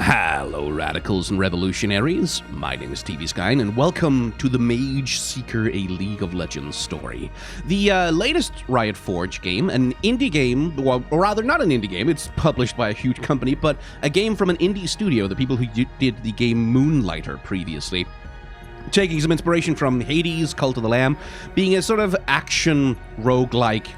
Hello, radicals and revolutionaries. My name is TV Skyn, and welcome to the Mageseeker, a League of Legends story. The latest Riot Forge game, an indie game, well, or rather not an indie game, it's published by a huge company, but a game from an indie studio, the people who did the game Moonlighter previously. Taking some inspiration from Hades, Cult of the Lamb, being a sort of action roguelike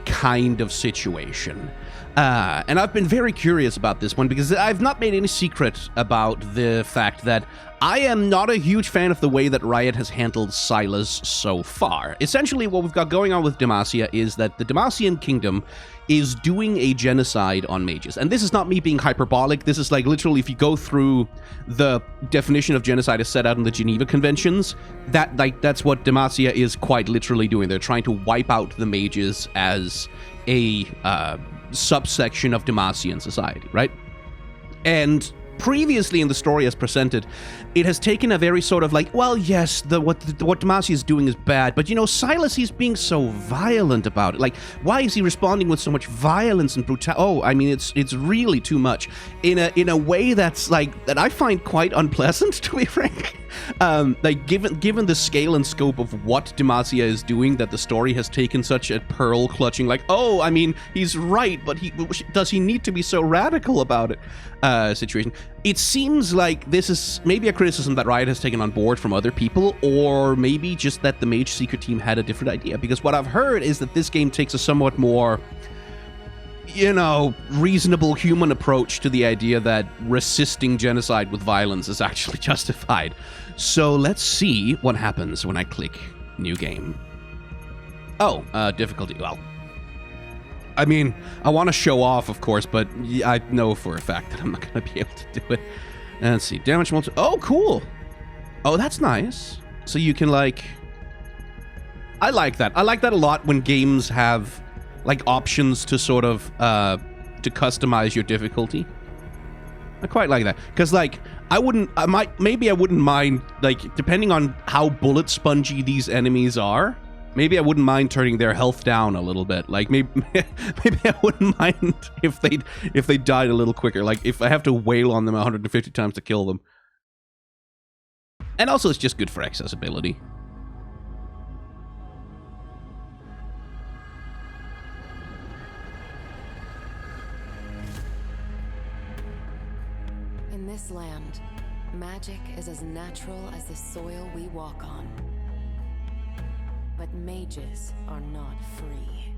kind of situation. And I've been very curious about this one because I've not made any secret about the fact that I am not a huge fan of the way that Riot has handled Silas so far. Essentially, what we've got going on with Demacia is that the Demacian Kingdom is doing a genocide on mages. And this is not me being hyperbolic. This is like literally, if you go through the definition of genocide as set out in the Geneva Conventions, that's what Demacia is quite literally doing. They're trying to wipe out the mages as a subsection of Demacian society, right? And previously in the story as presented, it has taken a very sort of like, well, yes, what Demacia is doing is bad, but you know, Silas, he's being so violent about it. Like, why is he responding with so much violence and brutality? Oh, I mean, it's really too much in a way that's like that I find quite unpleasant, to be frank. Like given the scale and scope of what Demacia is doing, that the story has taken such a pearl clutching, like, oh, I mean, he's right, but does he need to be so radical about it? Situation. It seems like this is maybe a criticism that Riot has taken on board from other people, or maybe just that the Mageseeker team had a different idea. Because what I've heard is that this game takes a somewhat more, you know, reasonable human approach to the idea that resisting genocide with violence is actually justified. So let's see what happens when I click new game. Oh, difficulty. Well, I mean, I want to show off, of course, but I know for a fact that I'm not going to be able to do it. Let's see. Damage multi... Oh, cool. Oh, that's nice. So you can, like... I like that. I like that a lot when games have, like, options to sort of, to customize your difficulty. I quite like that. Because, like, maybe I wouldn't mind, like, depending on how bullet spongy these enemies are, maybe I wouldn't mind turning their health down a little bit. Like, maybe I wouldn't mind if they died a little quicker. Like, if I have to wail on them 150 times to kill them. And also, it's just good for accessibility. In this land, magic is as natural as the soil we walk on. But mages are not free.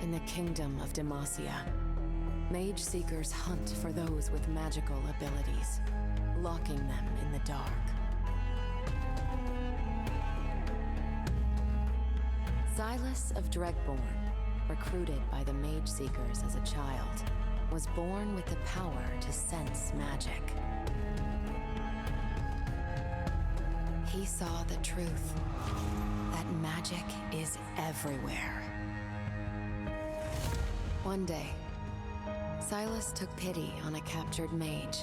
In the kingdom of Demacia, Mageseekers hunt for those with magical abilities, locking them in the dark. Silas of Dregborn, recruited by the Mageseekers as a child, was born with the power to sense magic. He saw the truth, that magic is everywhere. One day, Silas took pity on a captured mage.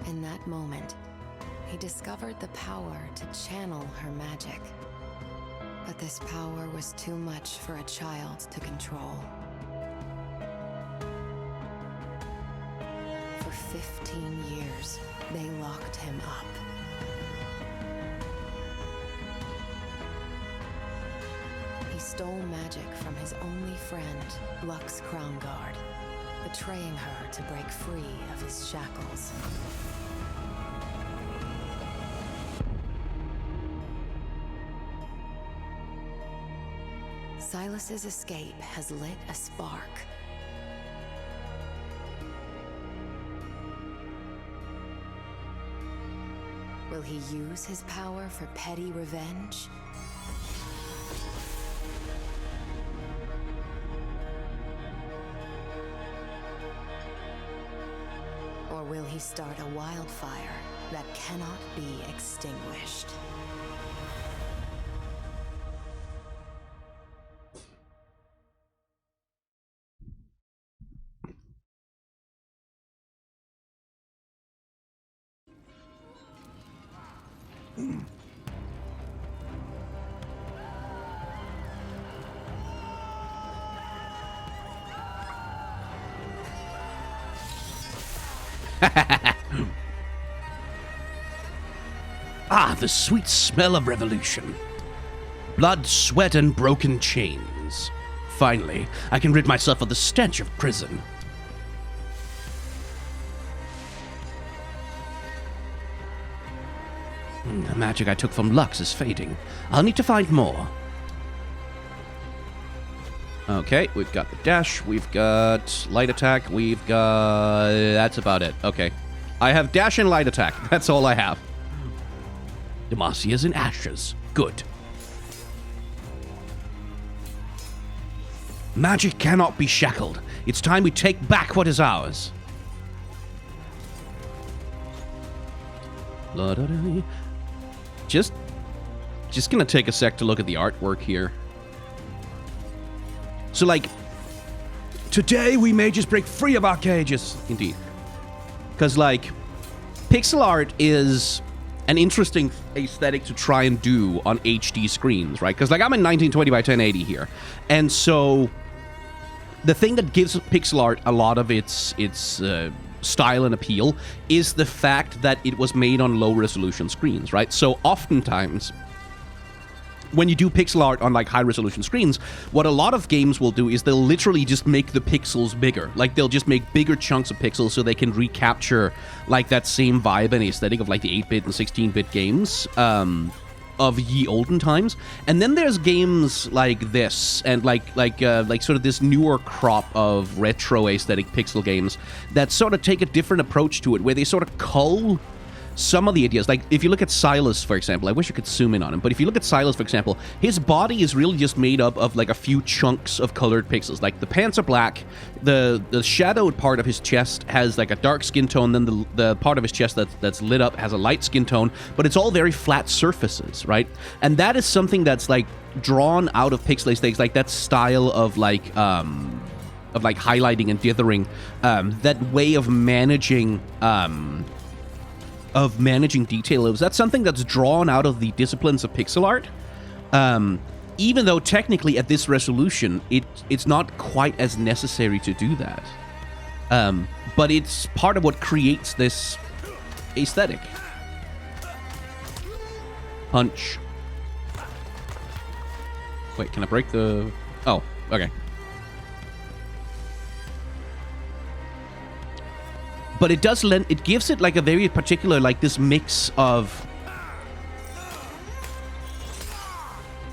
In that moment, he discovered the power to channel her magic. But this power was too much for a child to control. For 15 years, they locked him up. He stole magic from his only friend, Lux Crownguard, betraying her to break free of his shackles. Silas's escape has lit a spark. Will he use his power for petty revenge? Or will he start a wildfire that cannot be extinguished? Ah, the sweet smell of revolution. Blood, sweat, and broken chains. Finally, I can rid myself of the stench of prison. The magic I took from Lux is fading. I'll need to find more. Okay, we've got the dash, we've got light attack, we've got... That's about it. Okay. I have dash and light attack. That's all I have. Demacia's in ashes. Good. Magic cannot be shackled. It's time we take back what is ours. Just gonna take a sec to look at the artwork here. So, like, today we may just break free of our cages. Indeed. Because, like, pixel art is an interesting aesthetic to try and do on HD screens, right? Because, like, I'm in 1920 by 1080 here. And so, the thing that gives pixel art a lot of its style and appeal is the fact that it was made on low-resolution screens, right? So, oftentimes, when you do pixel art on, like, high-resolution screens, what a lot of games will do is they'll literally just make the pixels bigger. Like, they'll just make bigger chunks of pixels so they can recapture, like, that same vibe and aesthetic of, like, the 8-bit and 16-bit games of ye olden times. And then there's games like this, and like sort of this newer crop of retro aesthetic pixel games that sort of take a different approach to it, where they sort of cull some of the ideas. Like, if you look at Silas, for example, I wish I could zoom in on him, but if you look at Silas, for example, his body is really just made up of, like, a few chunks of colored pixels. Like, the pants are black, the shadowed part of his chest has, like, a dark skin tone, then the part of his chest that's lit up has a light skin tone, but it's all very flat surfaces, right? And that is something that's, like, drawn out of pixel aesthetics, like, that style of, like, highlighting and dithering, that way of managing detail. That's something that's drawn out of the disciplines of pixel art. Even though technically at this resolution, it's not quite as necessary to do that. But it's part of what creates this aesthetic. Punch. Wait, can I break the... Oh, okay. But it does lend... It gives it, like, a very particular, like, this mix of...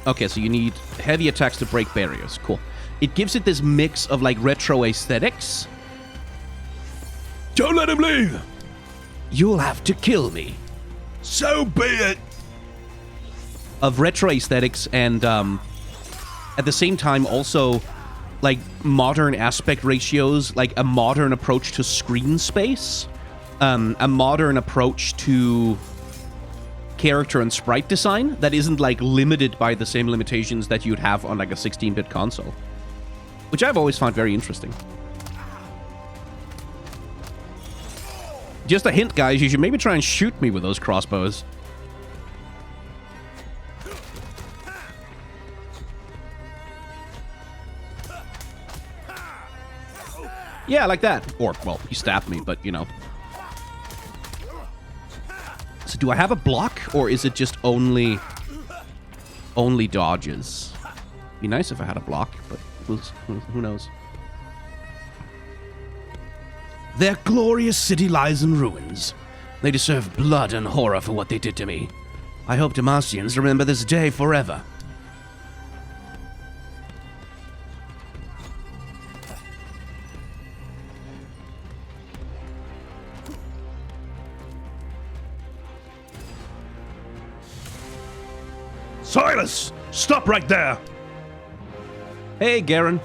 Okay, so you need heavy attacks to break barriers. Cool. It gives it this mix of, like, retro aesthetics. Don't let him leave! You'll have to kill me. So be it! Of retro aesthetics and, at the same time, also, like, modern aspect ratios, like a modern approach to screen space, a modern approach to character and sprite design that isn't, like, limited by the same limitations that you'd have on, like, a 16-bit console, which I've always found very interesting. Just a hint, guys, you should maybe try and shoot me with those crossbows. Yeah, like that. Or, well, he stabbed me, but, you know. So do I have a block, or is it just only dodges? Be nice if I had a block, but who knows? Their glorious city lies in ruins. They deserve blood and horror for what they did to me. I hope Demacians remember this day forever. Silas! Stop right there! Hey, Garen.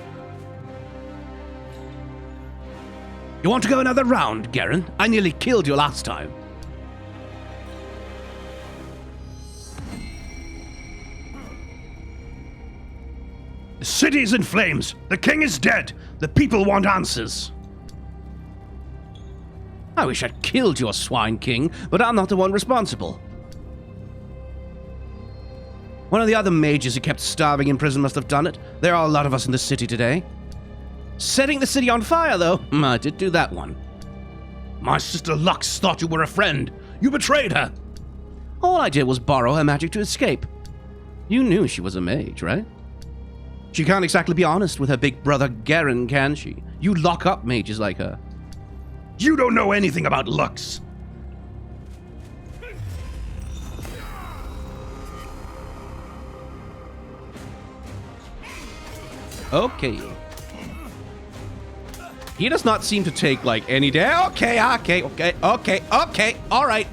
You want to go another round, Garen? I nearly killed you last time. The city's in flames. The king is dead. The people want answers. I wish I'd killed your swine king, but I'm not the one responsible. One of the other mages who kept starving in prison must have done it. There are a lot of us in the city today. Setting the city on fire, though. I did do that one. My sister Lux thought you were a friend. You betrayed her. All I did was borrow her magic to escape. You knew she was a mage, right? She can't exactly be honest with her big brother Garen, can she? You lock up mages like her. You don't know anything about Lux. Okay. He does not seem to take, like, any day. Okay. All right.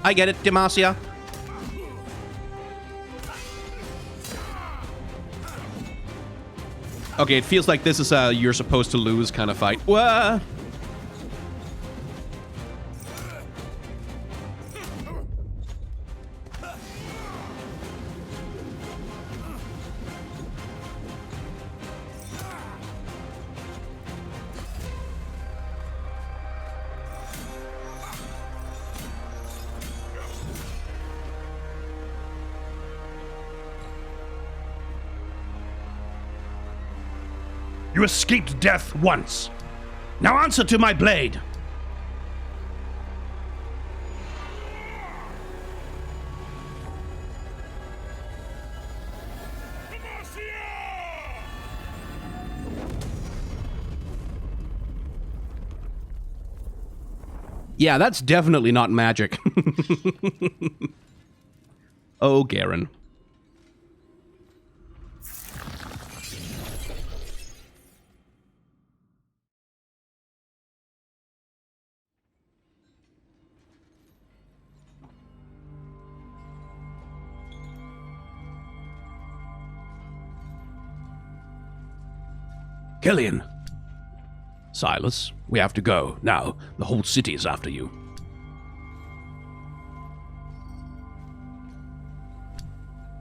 I get it, Demacia. Okay, it feels like this is a you're supposed to lose kind of fight. Whoa. You escaped death once. Now answer to my blade. Yeah, that's definitely not magic. Oh, Garen. Killian. Silas, we have to go. Now, the whole city is after you.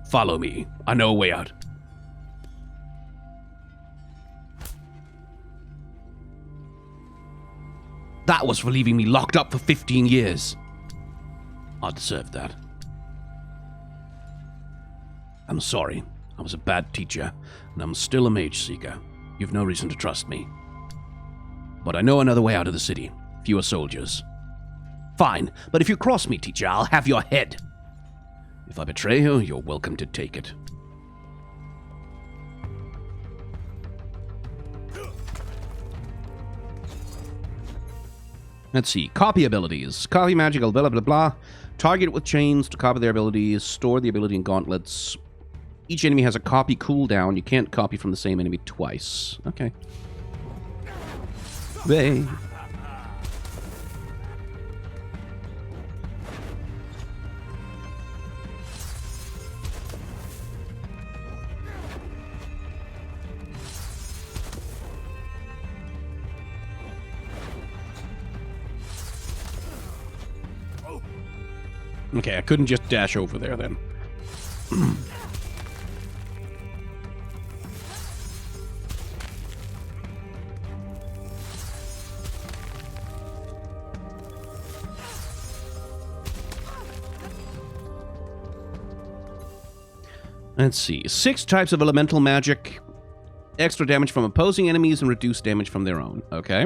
Follow me. I know a way out. That was for leaving me locked up for 15 years. I deserved that. I'm sorry. I was a bad teacher, and I'm still a Mageseeker. You've no reason to trust me. But I know another way out of the city. Fewer soldiers. Fine, but if you cross me, teacher, I'll have your head. If I betray you, you're welcome to take it. Let's see. Copy abilities. Copy magical, blah, blah, blah, blah. Target with chains to copy their abilities. Store the ability in gauntlets. Each enemy has a copy cooldown. You can't copy from the same enemy twice. Okay. Hey. Okay, I couldn't just dash over there then. Let's see. 6 types of elemental magic. Extra damage from opposing enemies and reduced damage from their own. Okay.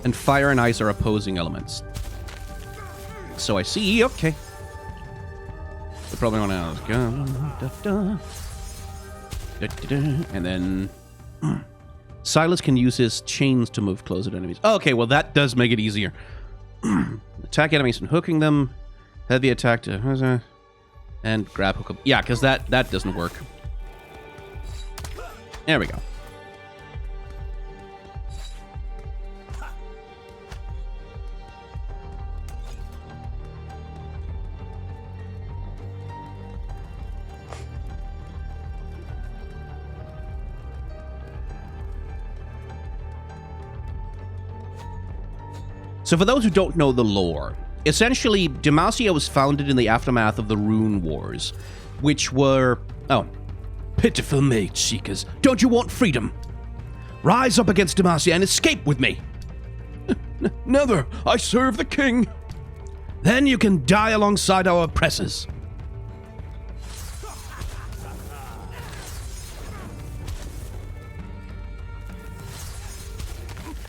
And fire and ice are opposing elements. So I see. Okay. We probably want to go. And then Silas can use his chains to move closer to enemies. Okay, well that does make it easier. Attack enemies and hooking them. Heavy attack to... And grab hook up. Yeah, because that doesn't work. There we go. So for those who don't know the lore, essentially, Demacia was founded in the aftermath of the Rune Wars, which were... Oh. Pitiful Mageseekers, don't you want freedom? Rise up against Demacia and escape with me! Never! I serve the king! Then you can die alongside our oppressors.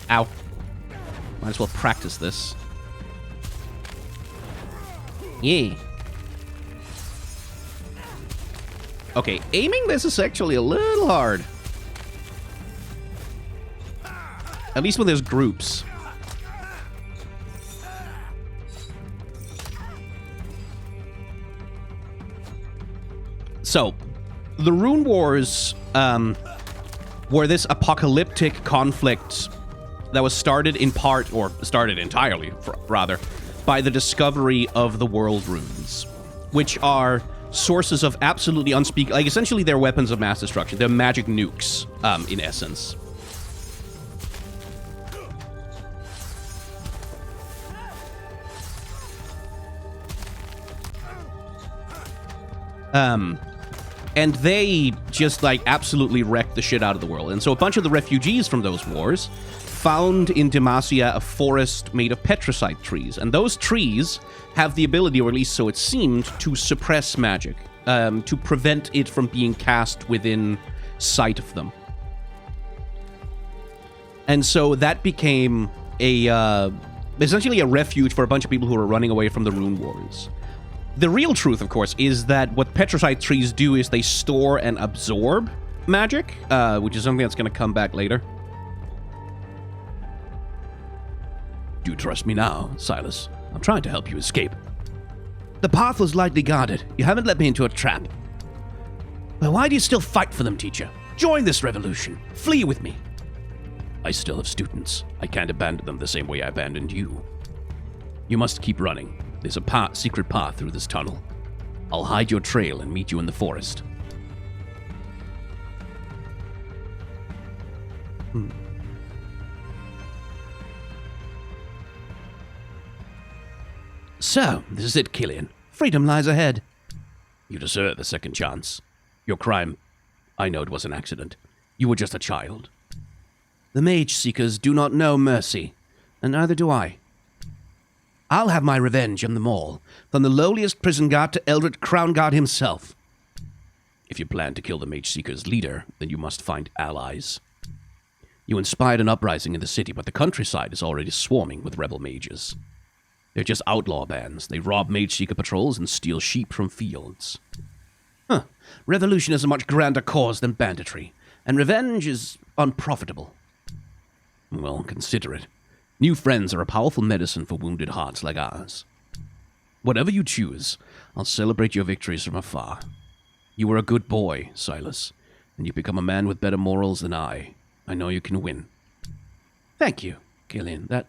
Ow. Might as well practice this. Yay. Okay, aiming this is actually a little hard. At least when there's groups. So, the Rune Wars were this apocalyptic conflict that was started in part, or started entirely, rather, by the discovery of the world runes, which are sources of absolutely unspeakable, like essentially they're weapons of mass destruction. They're magic nukes, in essence. And they just, like, absolutely wrecked the shit out of the world. And so a bunch of the refugees from those wars found in Demacia a forest made of petricite trees. And those trees have the ability, or at least so it seemed, to suppress magic, to prevent it from being cast within sight of them. And so that became essentially a refuge for a bunch of people who were running away from the Rune Wars. The real truth, of course, is that what petricite trees do is they store and absorb magic, which is something that's going to come back later. Do you trust me now, Silas? I'm trying to help you escape. The path was lightly guarded. You haven't let me into a trap. Well, why do you still fight for them, teacher? Join this revolution. Flee with me. I still have students. I can't abandon them the same way I abandoned you. You must keep running. There's a secret path through this tunnel. I'll hide your trail and meet you in the forest. So, this is it, Killian. Freedom lies ahead. You deserve a second chance. Your crime, I know it was an accident. You were just a child. The Mageseekers do not know mercy, and neither do I. I'll have my revenge on them all, from the lowliest prison guard to Eldred Crown Guard himself. If you plan to kill the Mageseekers' leader, then you must find allies. You inspired an uprising in the city, but the countryside is already swarming with rebel mages. They're just outlaw bands. They rob Mageseeker patrols and steal sheep from fields. Revolution is a much grander cause than banditry, and revenge is unprofitable. Well, consider it. New friends are a powerful medicine for wounded hearts like ours. Whatever you choose, I'll celebrate your victories from afar. You were a good boy, Silas, and you've become a man with better morals than I. I know you can win. Thank you, Killian. That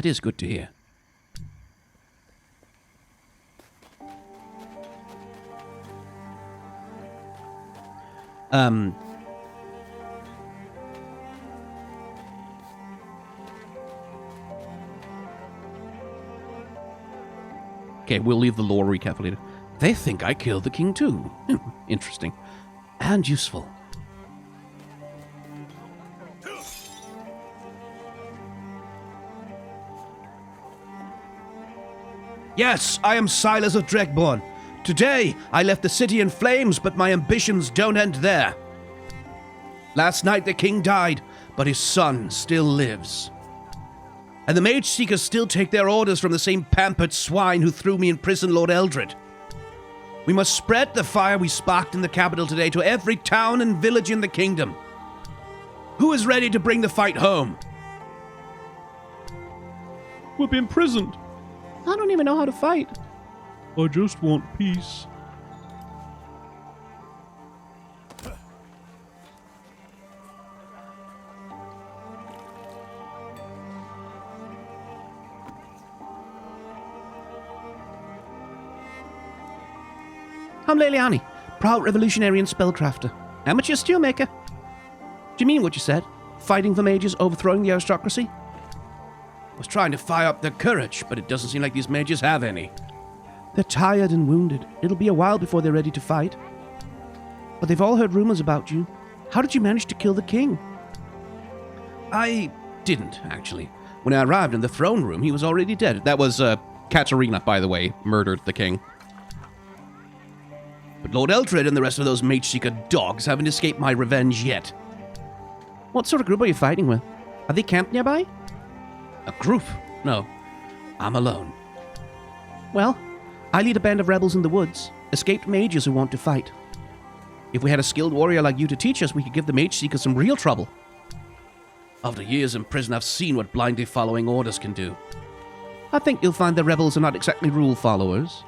is good to hear. Okay, we'll leave the lore recap for later. They think I killed the king too. Interesting. And useful. Yes, I am Silas of Dreckborn. Today, I left the city in flames, but my ambitions don't end there. Last night the king died, but his son still lives. And the Mageseekers still take their orders from the same pampered swine who threw me in prison, Lord Eldred. We must spread the fire we sparked in the capital today to every town and village in the kingdom. Who is ready to bring the fight home? We'll be imprisoned. I don't even know how to fight. I just want peace. I'm Leliani, proud revolutionary and spellcrafter. Amateur steelmaker. Do you mean what you said? Fighting for mages, overthrowing the aristocracy? I was trying to fire up their courage, but it doesn't seem like these mages have any. They're tired and wounded. It'll be a while before they're ready to fight. But they've all heard rumors about you. How did you manage to kill the king? I didn't, actually. When I arrived in the throne room, he was already dead. That was, Katarina, by the way, murdered the king. But Lord Eldred and the rest of those Mageseeker dogs haven't escaped my revenge yet. What sort of group are you fighting with? Are they camped nearby? A group? No. I'm alone. Well, I lead a band of rebels in the woods. Escaped mages who want to fight. If we had a skilled warrior like you to teach us, we could give the Mageseeker some real trouble. After years in prison, I've seen what blindly following orders can do. I think you'll find the rebels are not exactly rule followers.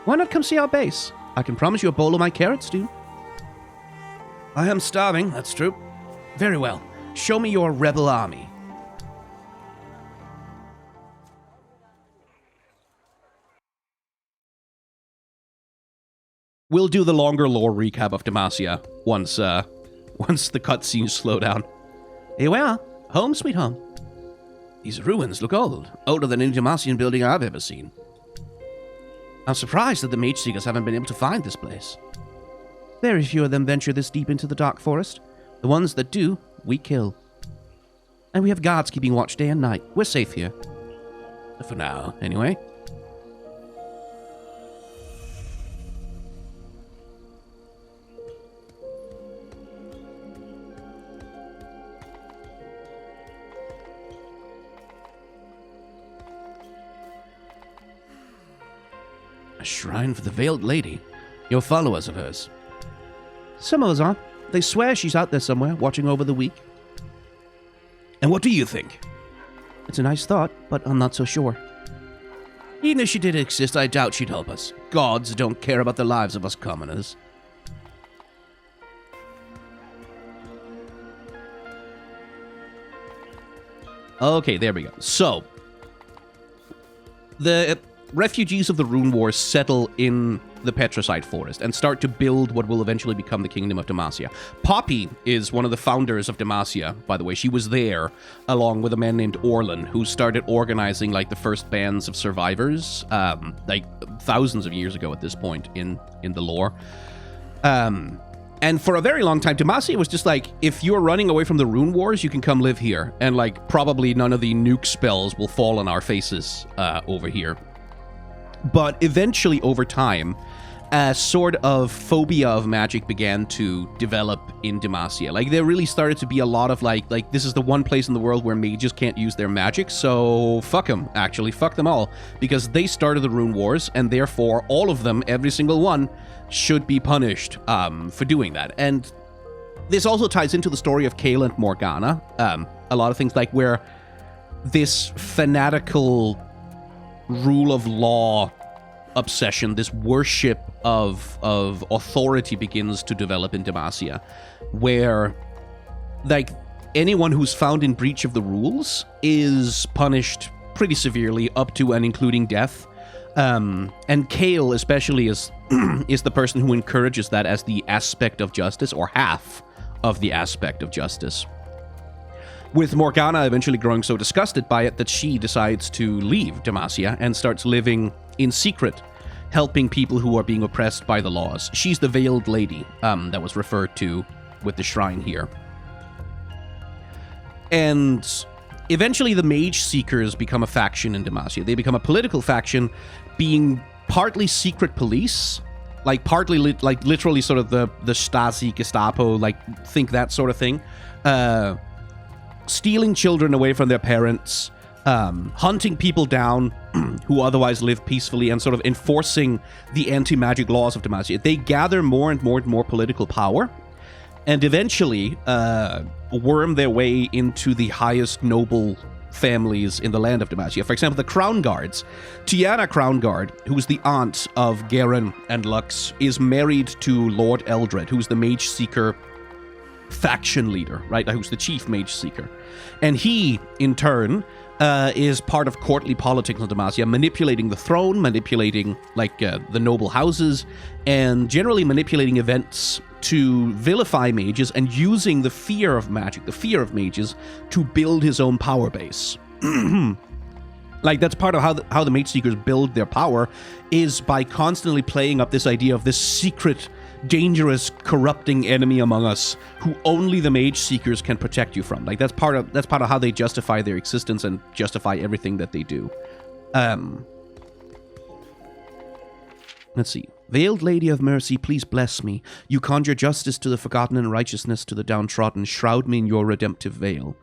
Why not come see our base? I can promise you a bowl of my carrot stew. I am starving, that's true. Very well. Show me your rebel army. We'll do the longer lore recap of Demacia once the cutscenes slow down. Here we are. Home sweet home. These ruins look old. Older than any Demacian building I've ever seen. I'm surprised that the Mageseekers haven't been able to find this place. Very few of them venture this deep into the dark forest. The ones that do, we kill. And we have guards keeping watch day and night. We're safe here. For now, anyway. A shrine for the Veiled Lady. You're followers of hers. Some of us are. They swear she's out there somewhere, watching over the weak. And what do you think? It's a nice thought, but I'm not so sure. Even if she did exist, I doubt she'd help us. Gods don't care about the lives of us commoners. Okay, there we go. So, the refugees of the Rune Wars settle in the Petricite Forest and start to build what will eventually become the Kingdom of Demacia. Poppy is one of the founders of Demacia, by the way. She was there along with a man named Orlan, who started organizing like the first bands of survivors, like thousands of years ago at this point in the lore. And for a very long time, Demacia was just like, if you're running away from the Rune Wars, you can come live here. And like, probably none of the nuke spells will fall on our faces over here. But eventually, over time, a sort of phobia of magic began to develop in Demacia. Like, there really started to be a lot of, like this is the one place in the world where mages can't use their magic, so fuck them, actually. Fuck them all. Because they started the Rune Wars, and therefore, all of them, every single one, should be punished for doing that. And this also ties into the story of Kael and Morgana. A lot of things like where this fanatical rule of law obsession, this worship of authority begins to develop in Demacia, where like anyone who's found in breach of the rules is punished pretty severely, up to and including death. And Kael especially is the person who encourages that as the aspect of justice, or half of the aspect of justice. With Morgana eventually growing so disgusted by it that she decides to leave Demacia and starts living in secret, helping people who are being oppressed by the laws. She's the Veiled Lady that was referred to with the shrine here. And eventually the Mageseekers become a faction in Demacia. They become a political faction, being partly secret police, like partly literally sort of the Stasi, Gestapo, like think that sort of thing. Stealing children away from their parents, hunting people down who otherwise live peacefully, and sort of enforcing the anti-magic laws of Demacia. They gather more and more and more political power, and eventually worm their way into the highest noble families in the land of Demacia. For example, the Crown Guards. Tiana Crown Guard, who's the aunt of Garen and Lux, is married to Lord Eldred, who's the Mageseeker faction leader, right? Who's the chief Mageseeker. And he, in turn, is part of courtly politics in Demacia, manipulating the throne, manipulating, like, the noble houses, and generally manipulating events to vilify mages and using the fear of magic, the fear of mages, to build his own power base. Like, that's part of how the Mageseekers build their power, is by constantly playing up this idea of this secret, dangerous, corrupting enemy among us who only the Mageseekers can protect you from. Like, that's part of how they justify their existence and justify everything that they do. Let's see. Veiled Lady of Mercy, please bless me. You conjure justice to the forgotten and righteousness to the downtrodden. Shroud me in your redemptive veil.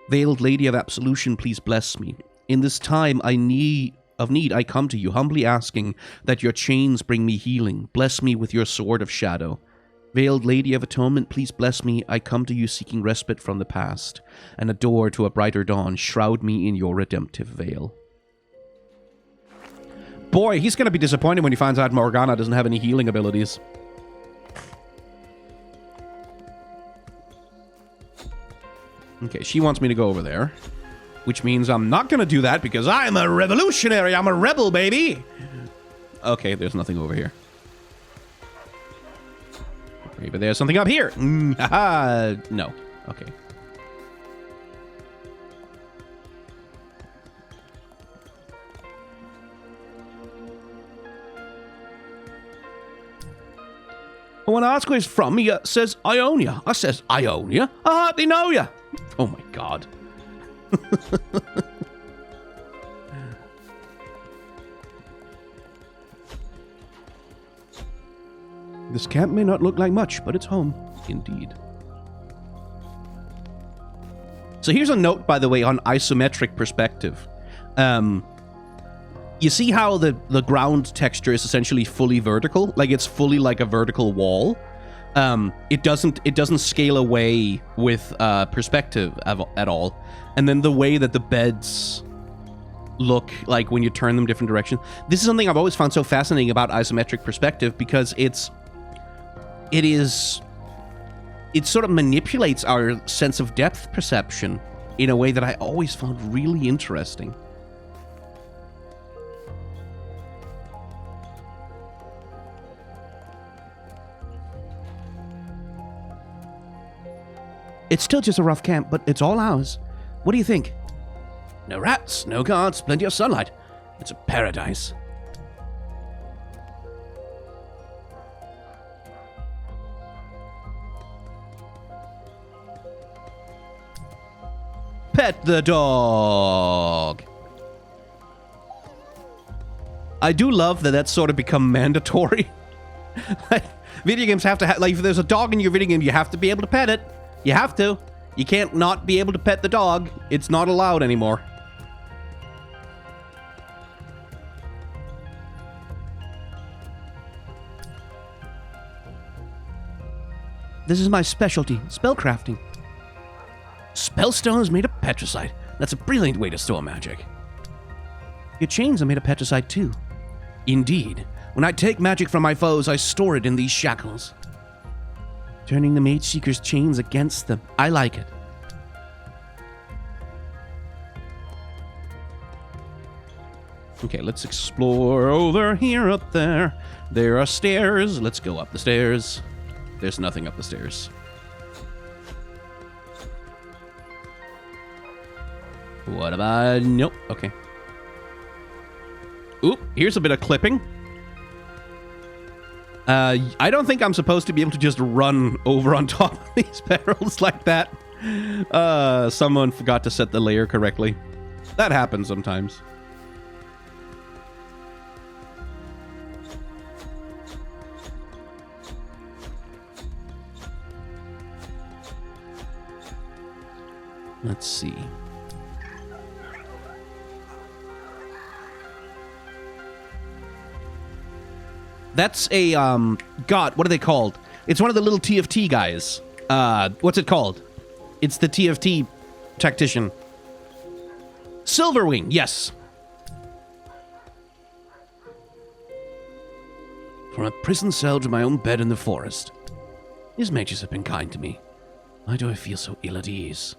Veiled Lady of Absolution, please bless me. In this time of need, I come to you, humbly asking that your chains bring me healing. Bless me with your sword of shadow. Veiled Lady of Atonement, please bless me. I come to you seeking respite from the past, and a door to a brighter dawn. Shroud me in your redemptive veil. Boy, he's going to be disappointed when he finds out Morgana doesn't have any healing abilities. Okay, she wants me to go over there, which means I'm not going to do that because I'm a revolutionary. I'm a rebel, baby. Okay, there's nothing over here. Maybe there's something up here. No. Okay. When I ask where he's from, he says Ionia. I says, Ionia? I hardly know ya. Oh my god. This camp may not look like much, but it's home. Indeed. So here's a note, by the way, on isometric perspective. You see how the ground texture is essentially fully vertical? Like, it's fully like a vertical wall. It doesn't scale away with perspective at all. And then the way that the beds look like when you turn them different directions. This is something I've always found so fascinating about isometric perspective, because it sort of manipulates our sense of depth perception in a way that I always found really interesting. It's still just a rough camp, but it's all ours. What do you think? No rats, no guards, plenty of sunlight. It's a paradise. Pet the dog. I do love that that's sort of become mandatory. Like, video games have to have, like, if there's a dog in your video game, you have to be able to pet it. You have to. You can't not be able to pet the dog. It's not allowed anymore. This is my specialty, spellcrafting. Spellstones made of petricite. That's a brilliant way to store magic. Your chains are made of petricite too. Indeed. When I take magic from my foes, I store it in these shackles. Turning the Mageseeker's chains against them. I like it. Okay, let's explore. Oh, they're here up there. There are stairs. Let's go up the stairs. There's nothing up the stairs. What about... Nope. Okay. Oop, here's a bit of clipping. I don't think I'm supposed to be able to just run over on top of these barrels like that. Someone forgot to set the layer correctly. That happens sometimes. Let's see. That's a, God, what are they called? It's one of the little TFT guys. What's it called? It's the TFT tactician. Silverwing, yes. From a prison cell to my own bed in the forest. His mages have been kind to me. Why do I feel so ill at ease?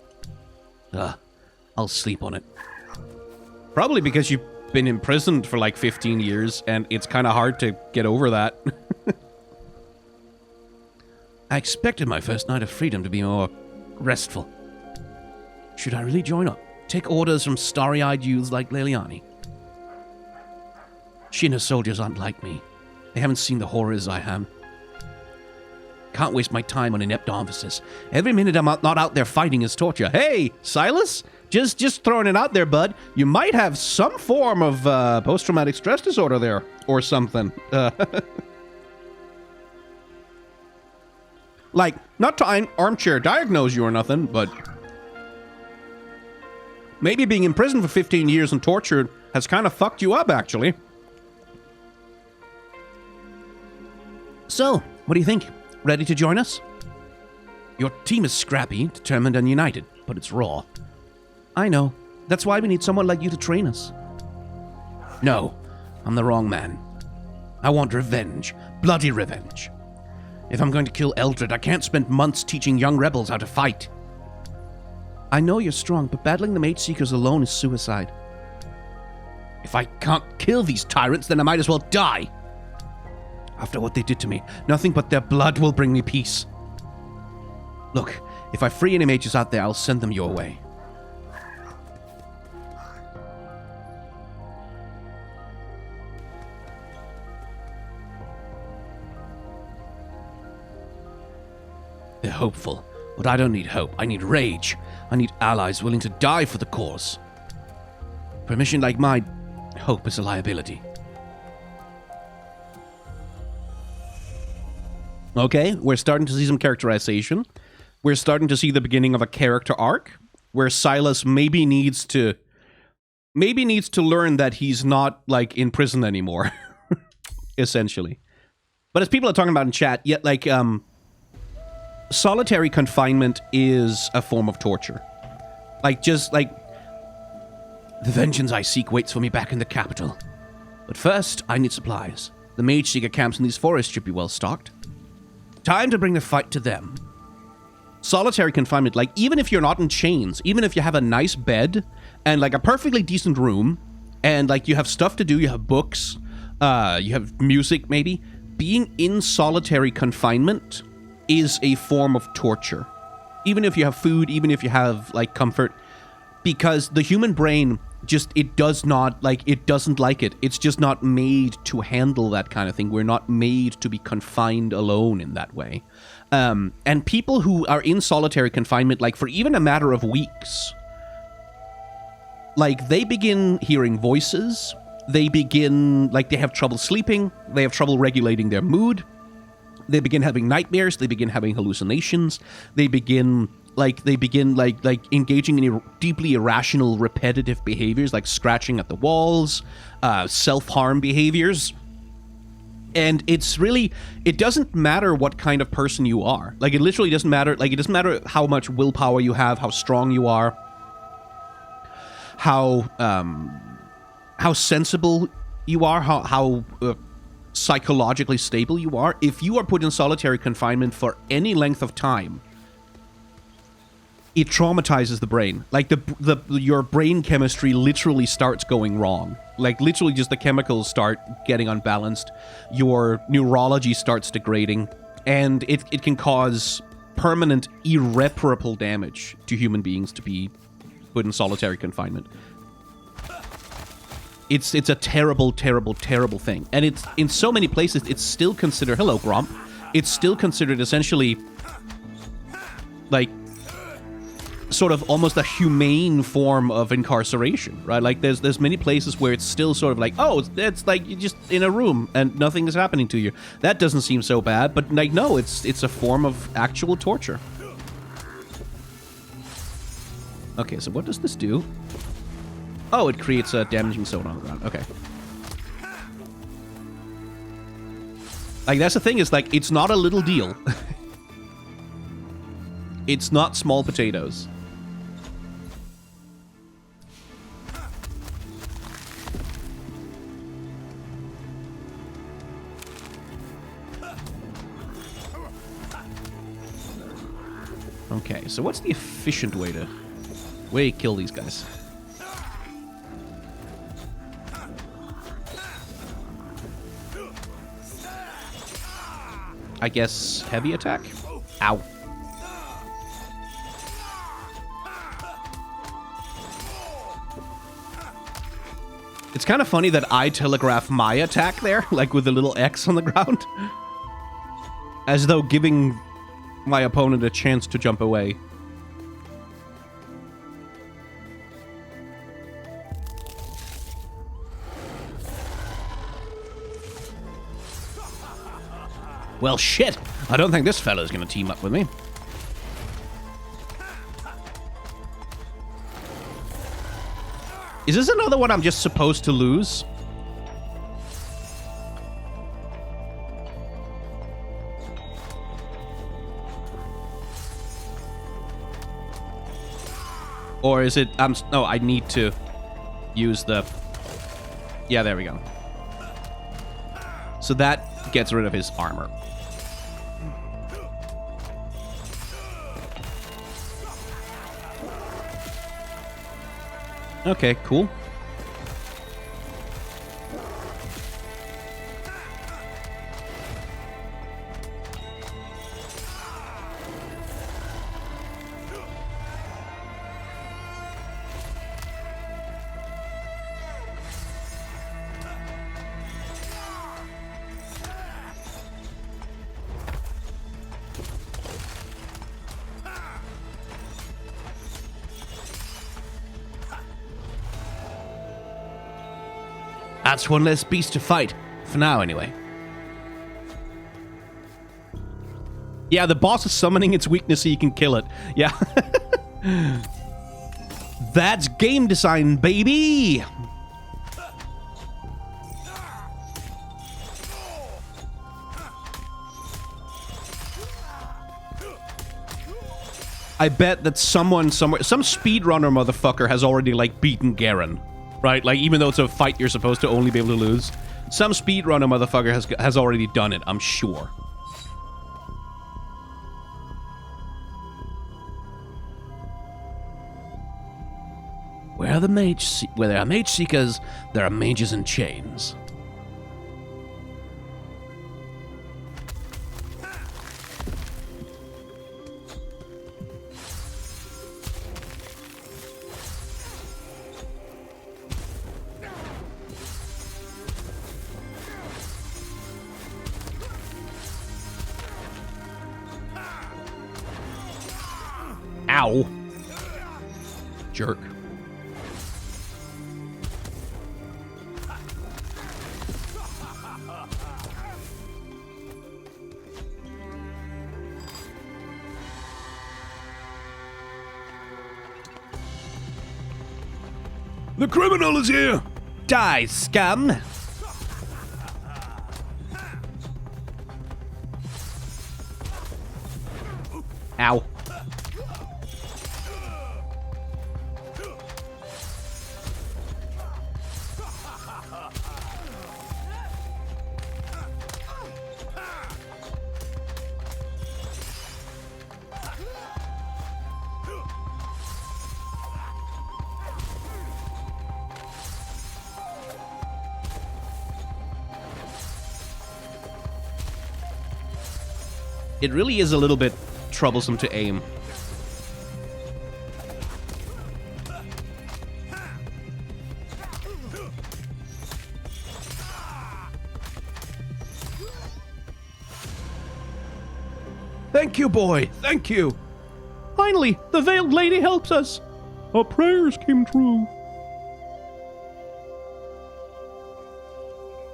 I'll sleep on it. Probably because you've been imprisoned for like 15 years and it's kind of hard to get over that. I expected my first night of freedom to be more restful. Should I really join up? Take orders from starry-eyed youths like Leliani? She and her soldiers aren't like me. They haven't seen the horrors I have. Can't waste my time on inept officers. Every minute I'm not out there fighting is torture. Hey, Silas? Just throwing it out there, bud. You might have some form of post-traumatic stress disorder there. Or something. Like, not to armchair diagnose you or nothing, but... Maybe being in prison for 15 years and tortured has kind of fucked you up, actually. So, what do you think? Ready to join us? Your team is scrappy, determined, and united, but it's raw. I know. That's why we need someone like you to train us. No, I'm the wrong man. I want revenge. Bloody revenge. If I'm going to kill Eldred, I can't spend months teaching young rebels how to fight. I know you're strong, but battling the Mageseekers alone is suicide. If I can't kill these tyrants, then I might as well die. After what they did to me, nothing but their blood will bring me peace. Look, if I free any mages out there, I'll send them your way. They're hopeful, but I don't need hope. I need rage. I need allies willing to die for the cause. For a mission like mine, hope is a liability. Okay, we're starting to see some characterization. We're starting to see the beginning of a character arc where Silas maybe needs to learn that he's not like in prison anymore, essentially. But as people are talking about in chat, yet like solitary confinement is a form of torture. Like just like the vengeance I seek waits for me back in the capital. But first, I need supplies. The Mageseeker camps in these forests should be well stocked. Time to bring the fight to them. Solitary confinement, like, even if you're not in chains, even if you have a nice bed, and, like, a perfectly decent room, and, like, you have stuff to do, you have books, you have music, maybe, being in solitary confinement is a form of torture. Even if you have food, even if you have, like, comfort, because the human brain just, it doesn't like it. It's just not made to handle that kind of thing. We're not made to be confined alone in that way. And people who are in solitary confinement, like for even a matter of weeks, like they begin hearing voices, they begin, like they have trouble sleeping, they have trouble regulating their mood, they begin having nightmares, they begin having hallucinations, they begin engaging in deeply irrational, repetitive behaviors like scratching at the walls, self-harm behaviors. And it's really, it doesn't matter what kind of person you are. Like, it literally doesn't matter. Like, it doesn't matter how much willpower you have, how strong you are, how sensible you are, how psychologically stable you are. If you are put in solitary confinement for any length of time, it traumatizes the brain. Like, your brain chemistry literally starts going wrong. Like, literally just the chemicals start getting unbalanced. Your neurology starts degrading. And it can cause permanent, irreparable damage to human beings to be put in solitary confinement. It's a terrible, terrible, terrible thing. And it's, in so many places, it's still considered... Hello, Gromp. It's still considered essentially, like, sort of almost a humane form of incarceration, right? Like, there's many places where it's still sort of like, oh, it's like you're just in a room and nothing is happening to you. That doesn't seem so bad, but like, no, it's a form of actual torture. Okay, so what does this do? Oh, it creates a damaging zone on the ground. Okay. Like, that's the thing, is like, it's not a little deal. It's not small potatoes. Okay, so what's the efficient way to kill these guys? I guess heavy attack? Ow. It's kind of funny that I telegraph my attack there, like with a little X on the ground. As though giving my opponent a chance to jump away. Well, shit! I don't think this fellow's gonna team up with me. Is this another one I'm just supposed to lose? Or is it... no, I need to use the... Yeah, there we go. So that gets rid of his armor. Okay, cool. That's one less beast to fight. For now, anyway. Yeah, the boss is summoning its weakness so you can kill it. Yeah. That's game design, baby! I bet that someone somewhere... Some speedrunner motherfucker has already, like, beaten Garen. Right? Like, even though it's a fight you're supposed to only be able to lose. Some speedrunner motherfucker has already done it, I'm sure. Where there are mage seekers, there are mages in chains. Ow. Jerk. The criminal is here! Die, scum! Ow. It really is a little bit troublesome to aim. Thank you, boy. Thank you. Finally, the Veiled Lady helps us. Our prayers came true.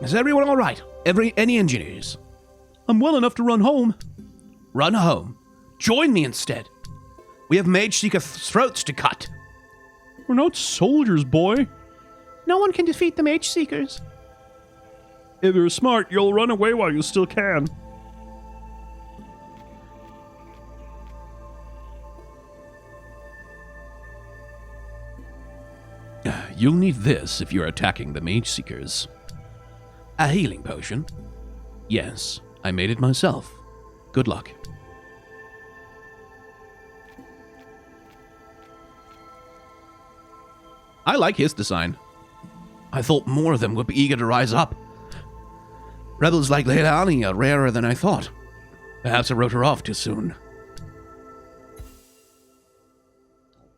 Is everyone all right? Any engineers? I'm well enough to run home. Run home. Join me instead. We have Mageseeker throats to cut. We're not soldiers, boy. No one can defeat the Mageseekers. If you're smart, you'll run away while you still can. You'll need this if you're attacking the Mageseekers. A healing potion? Yes, I made it myself. Good luck. I like his design. I thought more of them would be eager to rise up. Rebels like Leilani are rarer than I thought. Perhaps I wrote her off too soon.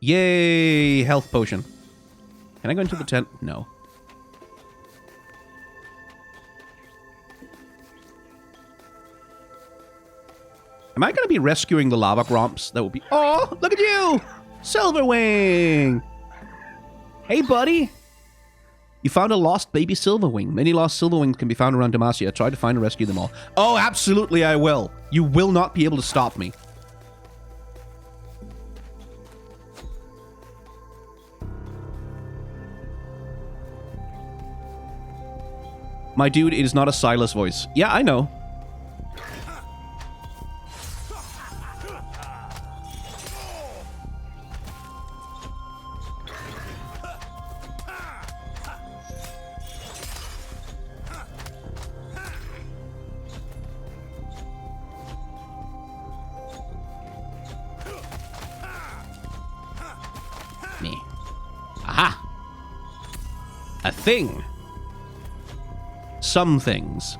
Yay! Health potion. Can I go into the tent? No. Am I going to be rescuing the lava gromps? That would be... Oh, look at you! Silverwing! Hey, buddy! You found a lost baby Silverwing. Many lost Silverwings can be found around Demacia. Try to find and rescue them all. Oh, absolutely I will. You will not be able to stop me. My dude, it is not a Silas voice. Yeah, I know. Me. Aha! A thing. Some things.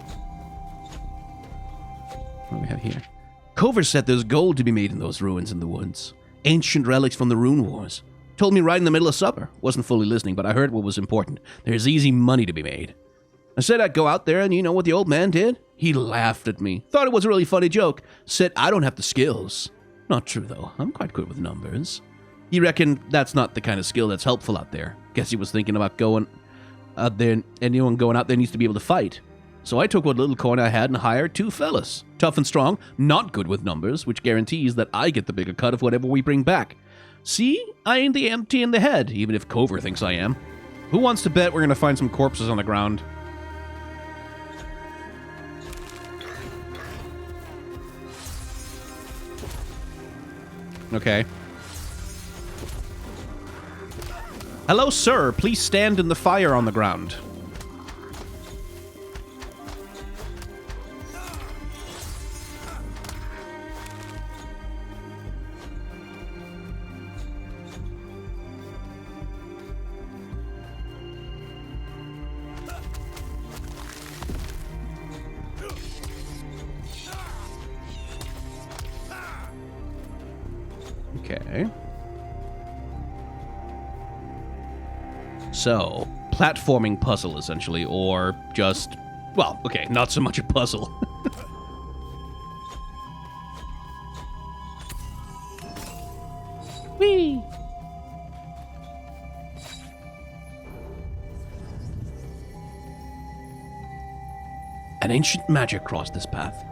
What do we have here? Cover said there's gold to be made in those ruins in the woods. Ancient relics from the Rune Wars. Told me right in the middle of supper. Wasn't fully listening, but I heard what was important. There's easy money to be made. I said I'd go out there, and you know what the old man did? He laughed at me. Thought it was a really funny joke. Said I don't have the skills. Not true, though. I'm quite good with numbers. He reckoned that's not the kind of skill that's helpful out there. Guess he was thinking about going out there, anyone going out there needs to be able to fight. So I took what little coin I had and hired 2 fellas. Tough and strong, not good with numbers, which guarantees that I get the bigger cut of whatever we bring back. See? I ain't the empty in the head, even if Cover thinks I am. Who wants to bet we're going to find some corpses on the ground? Okay. Hello, sir. Please stand in the fire on the ground. Okay. So, platforming puzzle, essentially, or just... Well, okay, not so much a puzzle. Whee! An ancient magic crossed this path.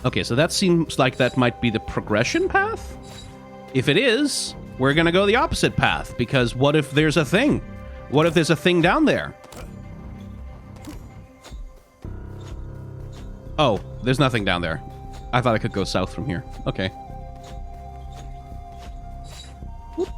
Okay, so that seems like that might be the progression path? If it is, we're gonna go the opposite path, because what if there's a thing? What if there's a thing down there? Oh, there's nothing down there. I thought I could go south from here. Okay. Whoop.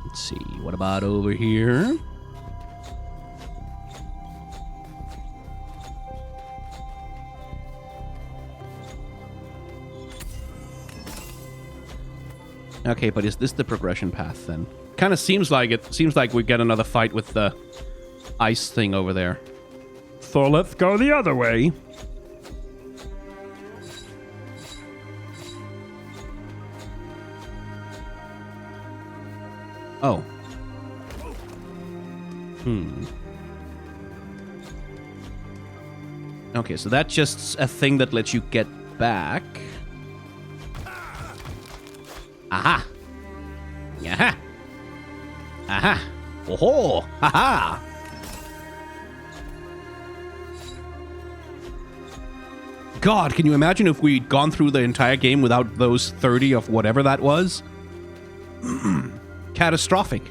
Let's see, what about over here? Okay, but is this the progression path then? Kind of seems like it. Seems like we get another fight with the ice thing over there. So let's go the other way. Oh. Okay, so that's just a thing that lets you get back. Aha! Yaha! Aha! Oh-ho! Ha-ha! God, can you imagine if we'd gone through the entire game without those 30 of whatever that was? Catastrophic.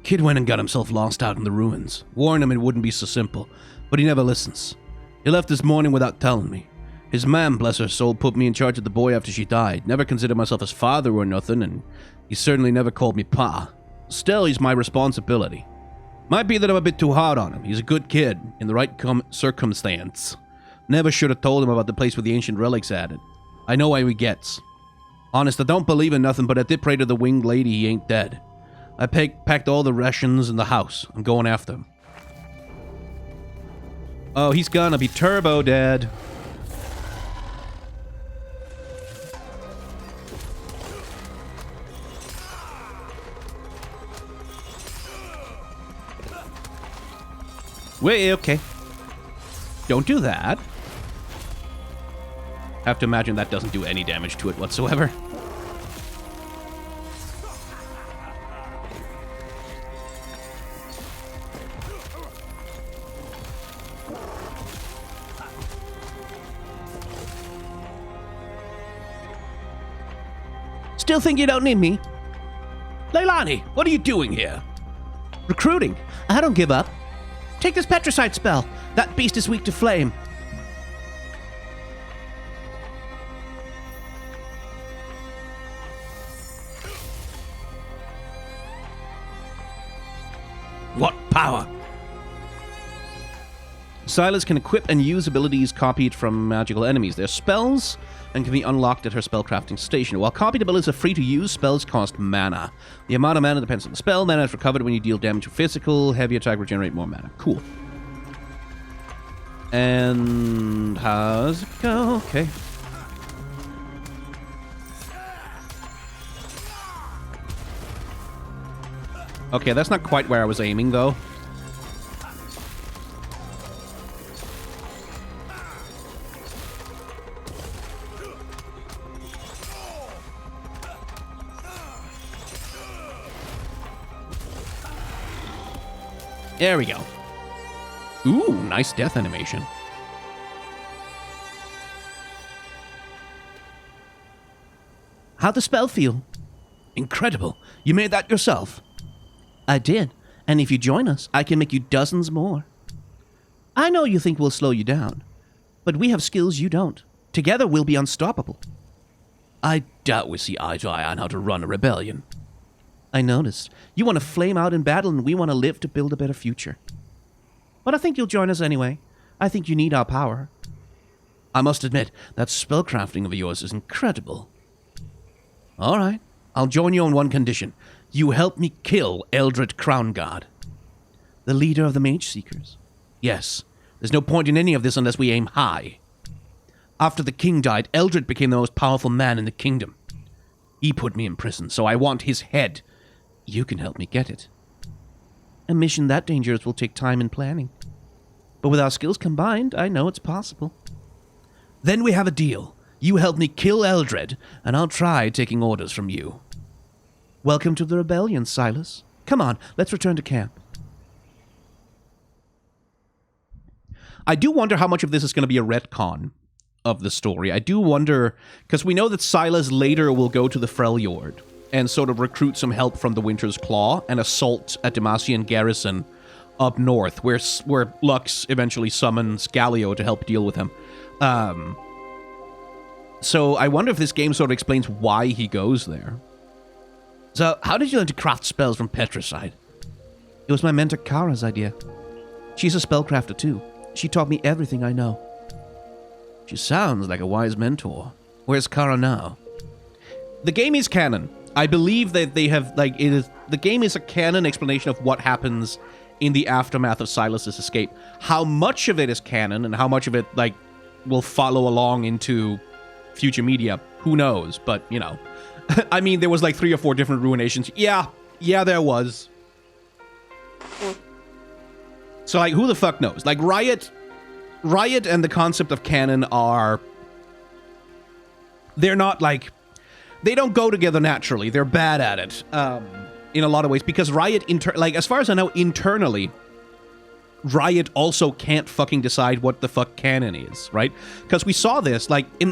Kid went and got himself lost out in the ruins. Warned him it wouldn't be so simple, but he never listens. He left this morning without telling me. His mam, bless her soul, put me in charge of the boy after she died. Never considered myself his father or nothing, and he certainly never called me pa. Still, he's my responsibility. Might be that I'm a bit too hard on him. He's a good kid, in the right circumstance. Never should have told him about the place with the ancient relics at it. I know how he gets. Honest, I don't believe in nothing, but I did pray to the winged lady he ain't dead. I packed all the rations in the house. I'm going after him. Oh, he's gonna be turbo dead. Wait, okay. Don't do that. I have to imagine that doesn't do any damage to it whatsoever. Still think you don't need me? Leilani, what are you doing here? Recruiting. I don't give up. Take this Petricide spell. That beast is weak to flame. What power? Silas can equip and use abilities copied from magical enemies. They're spells and can be unlocked at her spellcrafting station. While copied abilities are free to use, spells cost mana. The amount of mana depends on the spell. Mana is recovered when you deal damage to physical. Heavy attack regenerate more mana. Cool. And how's it go? Okay. Okay, that's not quite where I was aiming, though. There we go. Ooh, nice death animation. How'd the spell feel? Incredible. You made that yourself? I did. And if you join us, I can make you dozens more. I know you think we'll slow you down, but we have skills you don't. Together we'll be unstoppable. I doubt we see eye to eye on how to run a rebellion. I noticed. You want to flame out in battle, and we want to live to build a better future. But I think you'll join us anyway. I think you need our power. I must admit, that spellcrafting of yours is incredible. All right. I'll join you on one condition. You help me kill Eldred Crownguard. The leader of the Mageseekers. Yes. There's no point in any of this unless we aim high. After the king died, Eldred became the most powerful man in the kingdom. He put me in prison, so I want his head. You can help me get it. A mission that dangerous will take time and planning. But with our skills combined, I know it's possible. Then we have a deal. You help me kill Eldred, and I'll try taking orders from you. Welcome to the rebellion, Silas. Come on, let's return to camp. I do wonder how much of this is going to be a retcon of the story. I do wonder, because we know that Silas later will go to the Freljord and sort of recruit some help from the Winter's Claw and assault a Demacian garrison up north, where Lux eventually summons Galio to help deal with him. So I wonder if this game sort of explains why he goes there. So, how did you learn to craft spells from Petricide? It was my mentor Kara's idea. She's a spellcrafter too. She taught me everything I know. She sounds like a wise mentor. Where's Kara now? The game is canon. I believe that they have, the game is a canon explanation of what happens in the aftermath of Silas's escape. How much of it is canon and how much of it, will follow along into future media, who knows? But, you know. I mean, there was 3 or 4 different ruinations. Yeah, there was. So, who the fuck knows? Riot and the concept of canon are... They're not, they don't go together naturally. They're bad at it, in a lot of ways. Because Riot, as far as I know, internally, Riot also can't fucking decide what the fuck canon is, right? Because we saw this,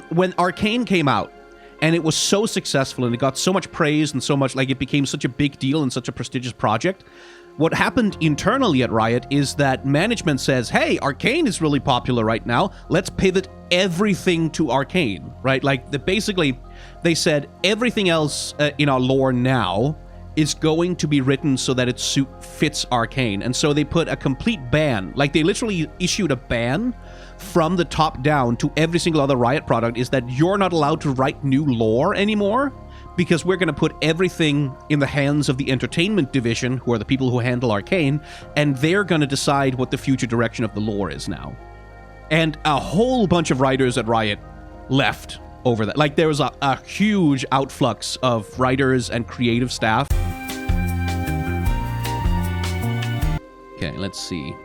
when Arcane came out, and it was so successful, and it got so much praise, and so much, it became such a big deal and such a prestigious project. What happened internally at Riot is that management says, hey, Arcane is really popular right now. Let's pivot everything to Arcane, right? Basically, they said everything else in our lore now is going to be written so that it fits Arcane. And so they put a complete ban. They literally issued a ban from the top down to every single other Riot product, is that you're not allowed to write new lore anymore because we're going to put everything in the hands of the entertainment division, who are the people who handle Arcane, and they're going to decide what the future direction of the lore is now. And a whole bunch of writers at Riot left over that. Like, there was a huge outflux of writers and creative staff. Okay, let's see.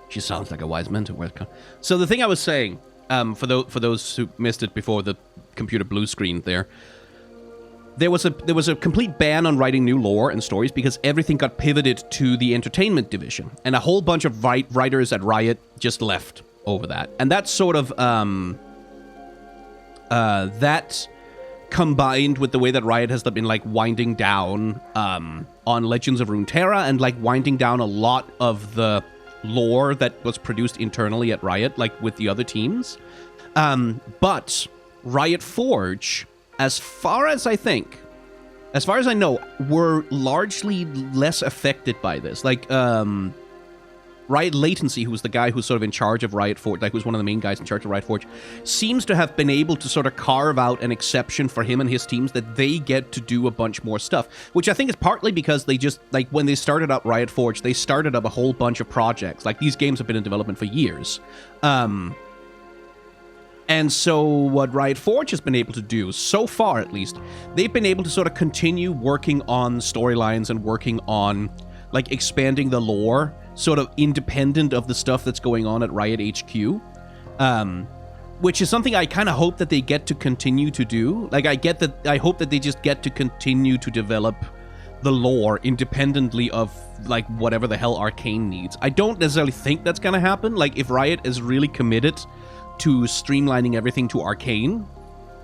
She sounds like a wise mentor. So the thing I was saying, for those who missed it before the computer blue screen there was a complete ban on writing new lore and stories because everything got pivoted to the entertainment division, and a whole bunch of writers at Riot just left over that. And that's sort of that combined with the way that Riot has been like winding down on Legends of Runeterra and like winding down a lot of the lore that was produced internally at Riot, like with the other teams. But Riot Forge, as far as I know, were largely less affected by this. Like, Riot Latency, who was the guy who's sort of in charge of Riot Forge, like who's one of the main guys in charge of Riot Forge, seems to have been able to sort of carve out an exception for him and his teams that they get to do a bunch more stuff, which I think is partly because they just, like, when they started up Riot Forge, they started up a whole bunch of projects. Like, these games have been in development for years. And so what Riot Forge has been able to do, so far at least, they've been able to sort of continue working on storylines and working on, like, expanding the lore, sort of independent of the stuff that's going on at Riot HQ. Which is something I kind of hope that they get to continue to do. Like, I hope that they just get to continue to develop the lore independently of, like, whatever the hell Arcane needs. I don't necessarily think that's gonna happen. Like, if Riot is really committed to streamlining everything to Arcane,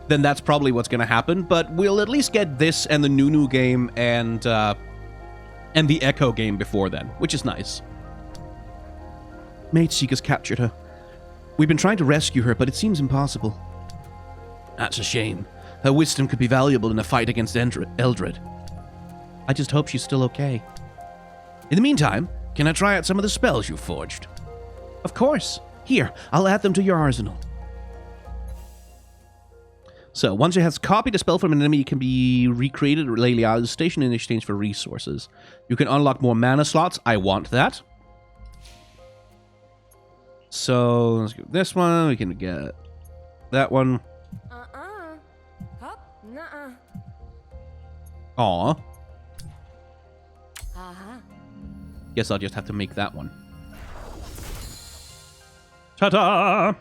then that's probably what's going to happen. But we'll at least get this and the Nunu game and the Echo game before then, which is nice. Mageseeker's captured her. We've been trying to rescue her, but it seems impossible. That's a shame. Her wisdom could be valuable in a fight against Eldred. I just hope she's still okay. In the meantime, can I try out some of the spells you've forged? Of course. Here, I'll add them to your arsenal. So, once it has copied a spell from an enemy, it can be recreated or laid out as a station in exchange for resources. You can unlock more mana slots. I want that. So, let's go with this one. We can get that one. Hop, nuh-uh. Aw. Uh-huh. Guess I'll just have to make that one. Ta-da!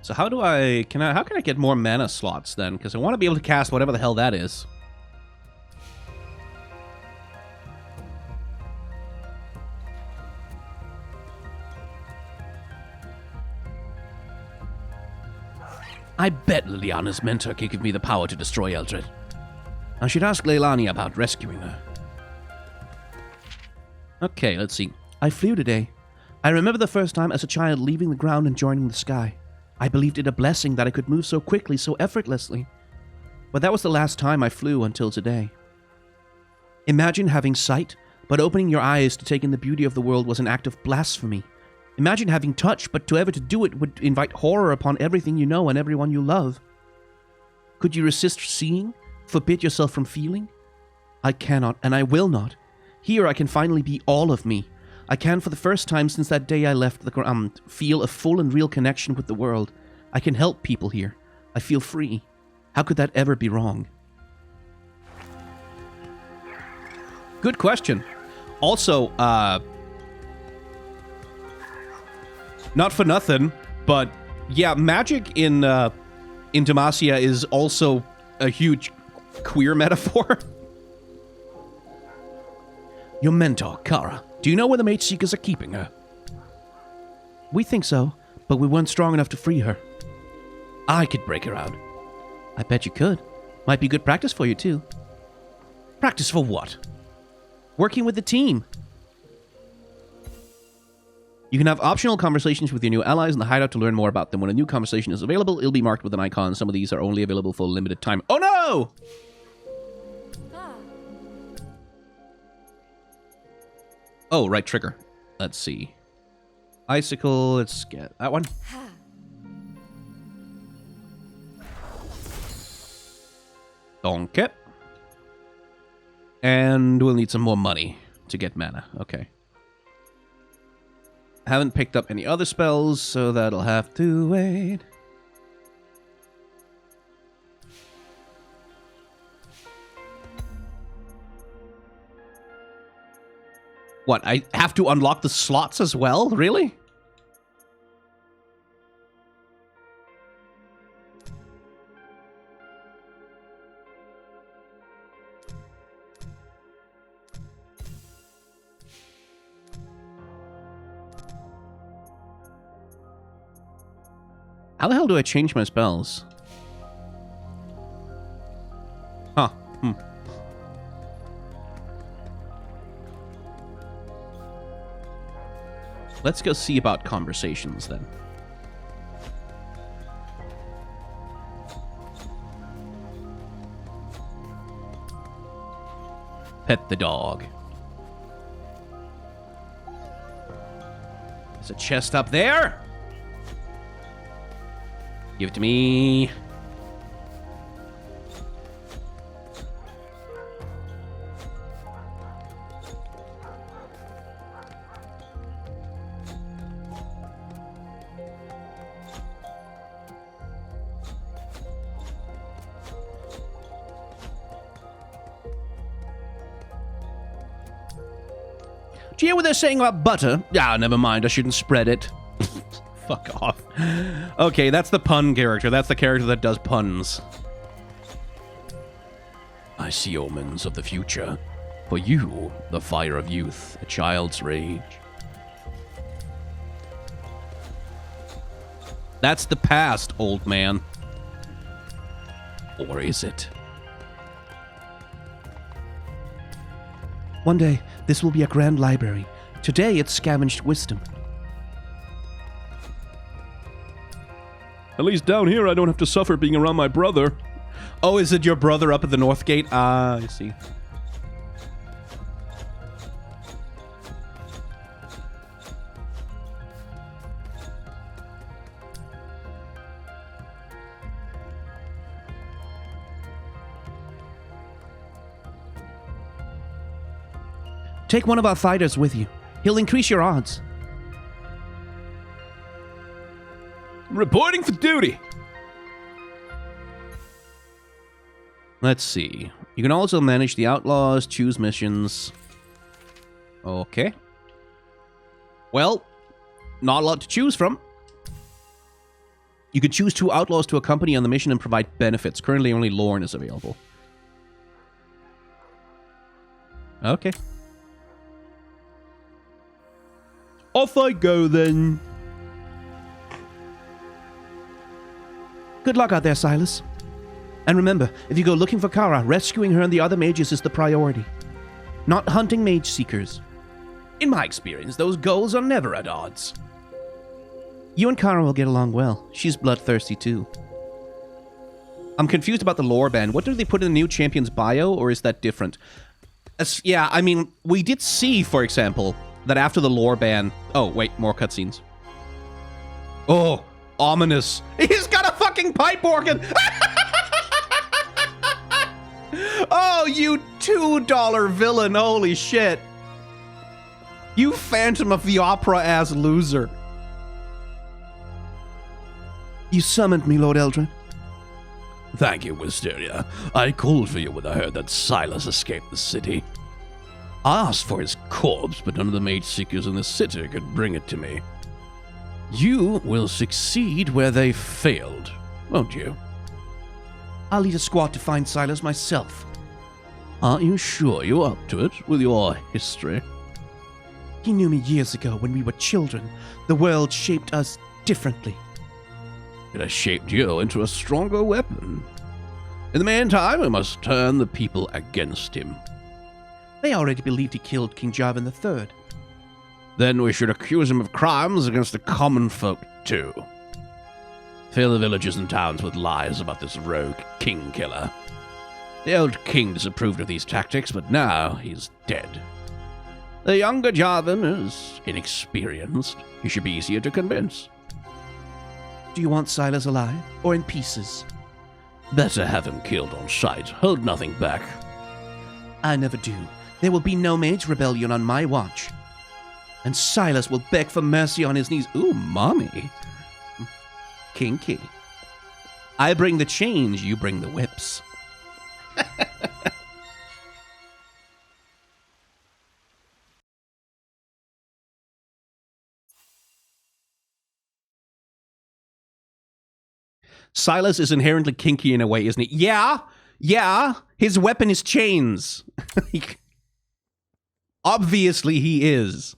So how can I get more mana slots then? Because I want to be able to cast whatever the hell that is. I bet Liliana's mentor can give me the power to destroy Eldred. I should ask Leilani about rescuing her. Okay, let's see. I flew today. I remember the first time as a child leaving the ground and joining the sky. I believed it a blessing that I could move so quickly, so effortlessly. But that was the last time I flew until today. Imagine having sight, but opening your eyes to take in the beauty of the world was an act of blasphemy. Imagine having touch, but to ever to do it would invite horror upon everything you know and everyone you love. Could you resist seeing? Forbid yourself from feeling? I cannot, and I will not. Here I can finally be all of me. I can, for the first time since that day I left the ground, feel a full and real connection with the world. I can help people here. I feel free. How could that ever be wrong? Good question. Also, not for nothing, but yeah, magic in Demacia is also a huge queer metaphor. Your mentor, Kara. Do you know where the Mageseekers are keeping her? We think so, but we weren't strong enough to free her. I could break her out. I bet you could. Might be good practice for you, too. Practice for what? Working with the team. You can have optional conversations with your new allies in the hideout to learn more about them. When a new conversation is available, it'll be marked with an icon. Some of these are only available for a limited time. Oh no! Oh, right trigger. Let's see. Icicle, let's get that one. Okay. And we'll need some more money to get mana. Okay. Haven't picked up any other spells, so that'll have to wait. What, I have to unlock the slots as well? Really? How the hell do I change my spells? Huh. Let's go see about conversations then. Pet the dog. There's a chest up there. Give it to me. Do you hear what they're saying about butter? Ah, never mind. I shouldn't spread it. Fuck off. Okay, that's the pun character. That's the character that does puns. I see omens of the future. For you, the fire of youth, a child's rage. That's the past, old man. Or is it? One day, this will be a grand library. Today, it's scavenged wisdom. At least down here, I don't have to suffer being around my brother. Oh, is it your brother up at the North Gate? Ah, I see. Take one of our fighters with you. He'll increase your odds. Reporting for duty. Let's see. You can also manage the outlaws, choose missions. Okay. Well, not a lot to choose from. You could choose 2 outlaws to accompany on the mission and provide benefits. Currently, only Lorne is available. Okay. Off I go then. Good luck out there, Silas. And remember, if you go looking for Kara, rescuing her and the other mages is the priority. Not hunting Mageseekers. In my experience, those goals are never at odds. You and Kara will get along well. She's bloodthirsty too. I'm confused about the lore band. What do they put in the new champion's bio, or is that different? Yeah, I mean, we did see, for example, that after the lore ban... Oh, wait, more cutscenes. Oh, ominous. He's got a fucking pipe organ! Oh, you $2 villain, holy shit. You Phantom of the Opera-ass loser. You summoned me, Lord Eldred. Thank you, Wisteria. I called for you when I heard that Silas escaped the city. I asked for his corpse, but none of the Mageseekers in the city could bring it to me. You will succeed where they failed, won't you? I'll lead a squad to find Silas myself. Aren't you sure you're up to it with your history? He knew me years ago when we were children. The world shaped us differently. It has shaped you into a stronger weapon. In the meantime, we must turn the people against him. They already believed he killed King Jarvan III. Then we should accuse him of crimes against the common folk, too. Fill the villages and towns with lies about this rogue king killer. The old king disapproved of these tactics, but now he's dead. The younger Jarvan is inexperienced. He should be easier to convince. Do you want Silas alive or in pieces? Better have him killed on sight. Hold nothing back. I never do. There will be no mage rebellion on my watch. And Silas will beg for mercy on his knees. Ooh, mommy. Kinky. I bring the change, you bring the whips. Silas is inherently kinky in a way, isn't he? Yeah, yeah. His weapon is chains. Obviously he is.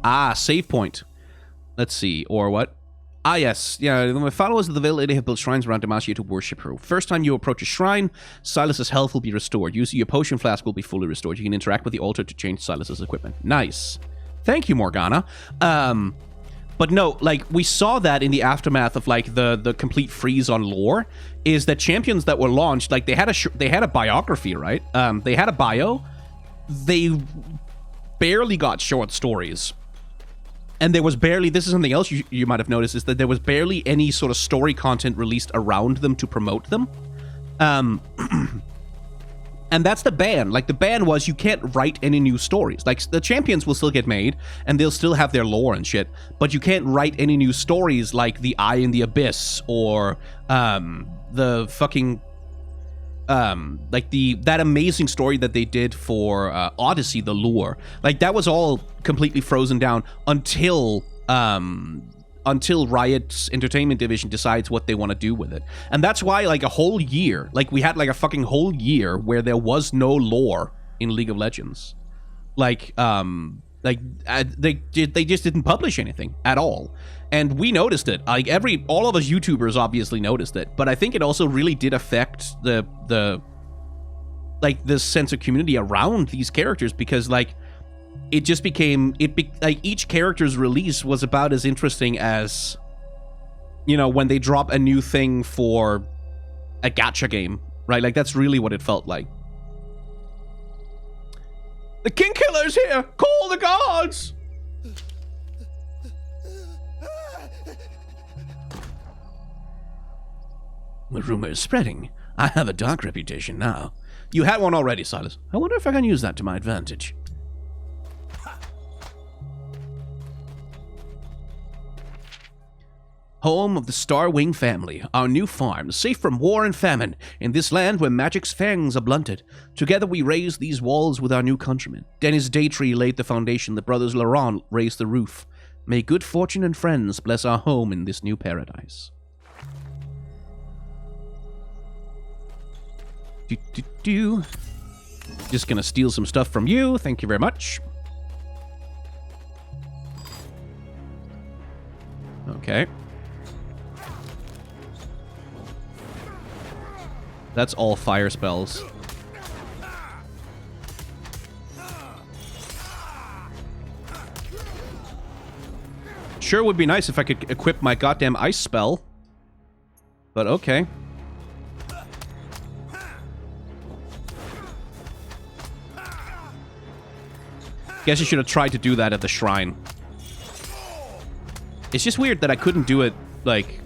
Ah, save point. Let's see, or what? Ah, yes. Yeah, the followers of the lady have built shrines around Demacia to worship her. First time you approach a shrine, Silas's health will be restored. Using your potion flask will be fully restored. You can interact with the altar to change Silas's equipment. Nice. Thank you, Morgana. But no, like, we saw that in the aftermath of, like, the complete freeze on lore, is that champions that were launched, like, they had a biography, right? They had a bio. They barely got short stories. And there was barely, this is something else you might have noticed, is that there was barely any sort of story content released around them to promote them. And that's the ban. Like, the ban was you can't write any new stories. Like, the champions will still get made, and they'll still have their lore and shit, but you can't write any new stories like The Eye in the Abyss, or the fucking... like that amazing story that they did for Odyssey, The Lure. Like, that was all completely frozen down until Riot's entertainment division decides what they want to do with it. And that's why, like, a whole year, like, we had like a fucking whole year where there was no lore in League of Legends. Like, they just didn't publish anything at all. And we noticed it. Like, all of us YouTubers obviously noticed it, but I think it also really did affect the sense of community around these characters, because, like, it just became, like, each character's release was about as interesting as, you know, when they drop a new thing for a gacha game, right? Like, that's really what it felt like. The King Killer's here! Call the guards! The rumor is spreading. I have a dark reputation now. You had one already, Silas. I wonder if I can use that to my advantage. Home of the Starwing family, our new farm, safe from war and famine, in this land where magic's fangs are blunted. Together we raise these walls with our new countrymen. Dennis Daytree laid the foundation, the brothers Laurent raised the roof. May good fortune and friends bless our home in this new paradise. Just gonna steal some stuff from you. Thank you very much. Okay. That's all fire spells. Sure would be nice if I could equip my goddamn ice spell. But okay. Guess you should have tried to do that at the shrine. It's just weird that I couldn't do it, like,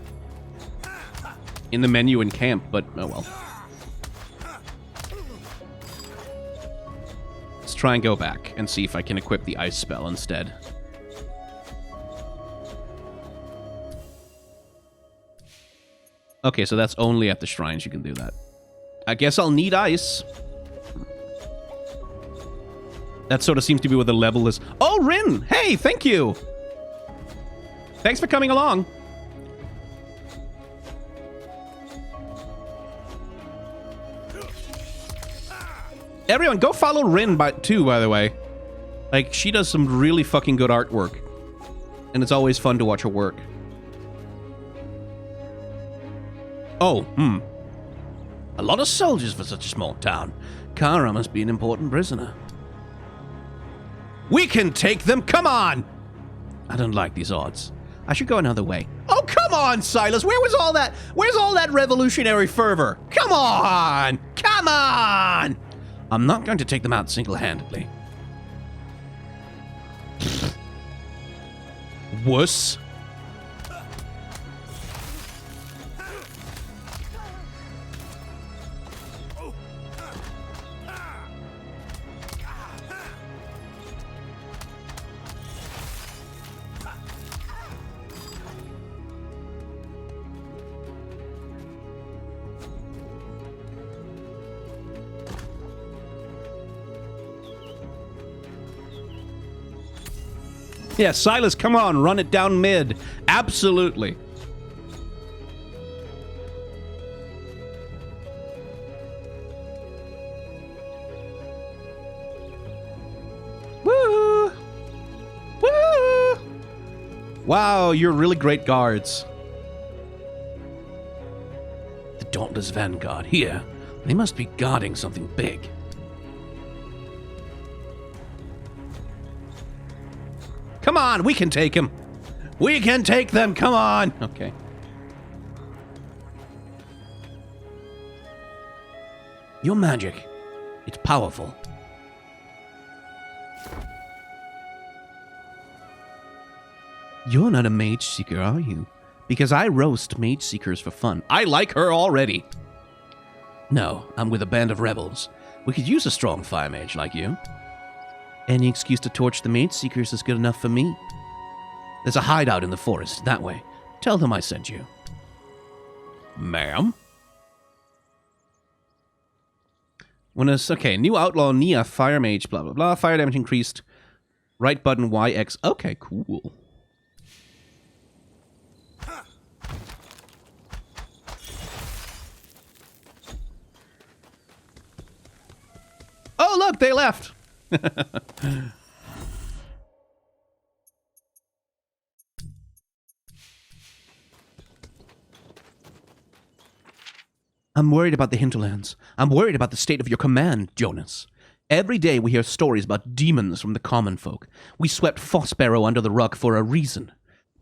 in the menu in camp, but oh well. Let's try and go back and see if I can equip the ice spell instead. Okay, so that's only at the shrines you can do that. I guess I'll need ice. That sort of seems to be where the level is. Oh, Rin! Hey, thank you! Thanks for coming along. Everyone, go follow Rin too, by the way. Like, she does some really fucking good artwork. And it's always fun to watch her work. Oh, a lot of soldiers for such a small town. Kara must be an important prisoner. We can take them, come on! I don't like these odds. I should go another way. Oh, come on, Silas! Where's all that revolutionary fervor? Come on! Come on! I'm not going to take them out single-handedly. wuss. Yeah, Silas, come on, run it down mid. Absolutely. Woo! Woo! Wow, you're really great guards. The Dauntless Vanguard here. They must be guarding something big. Come on, we can take him. We can take them, come on. Okay. Your magic, it's powerful. You're not a Mageseeker, are you? Because I roast Mageseekers for fun. I like her already. No, I'm with a band of rebels. We could use a strong fire mage like you. Any excuse to torch the Mageseekers is good enough for me. There's a hideout in the forest, that way. Tell them I sent you. Ma'am? Okay, new outlaw, Nia, fire mage, blah, blah, blah. Fire damage increased. Right button, YX. Okay, cool. Oh, look, they left. I'm worried about the hinterlands. I'm worried about the state of your command, Jonas. Every day we hear stories about demons from the common folk. We swept Fossbarrow under the rug for a reason.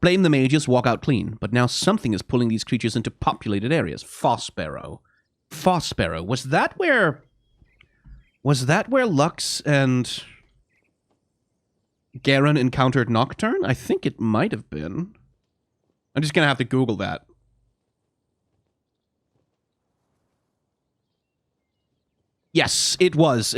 Blame the mages, walk out clean. But now something is pulling these creatures into populated areas. Fossbarrow. Fossbarrow. Was that where Lux and Garen encountered Nocturne? I think it might have been. I'm just gonna have to Google that. Yes, it was.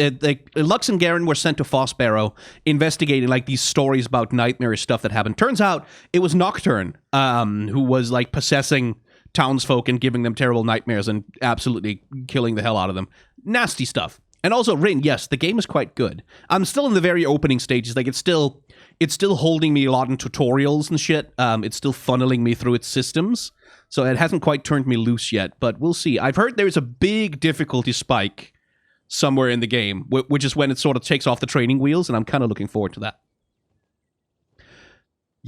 Lux and Garen were sent to Fossbarrow, investigating like these stories about nightmarish stuff that happened. Turns out it was Nocturne, who was like possessing townsfolk and giving them terrible nightmares and absolutely killing the hell out of them. Nasty stuff. And also, Rin, yes, the game is quite good. I'm still in the very opening stages. Like, it's still holding me a lot in tutorials and shit. It's still funneling me through its systems. So it hasn't quite turned me loose yet, but we'll see. I've heard there's a big difficulty spike somewhere in the game, which is when it sort of takes off the training wheels, and I'm kind of looking forward to that.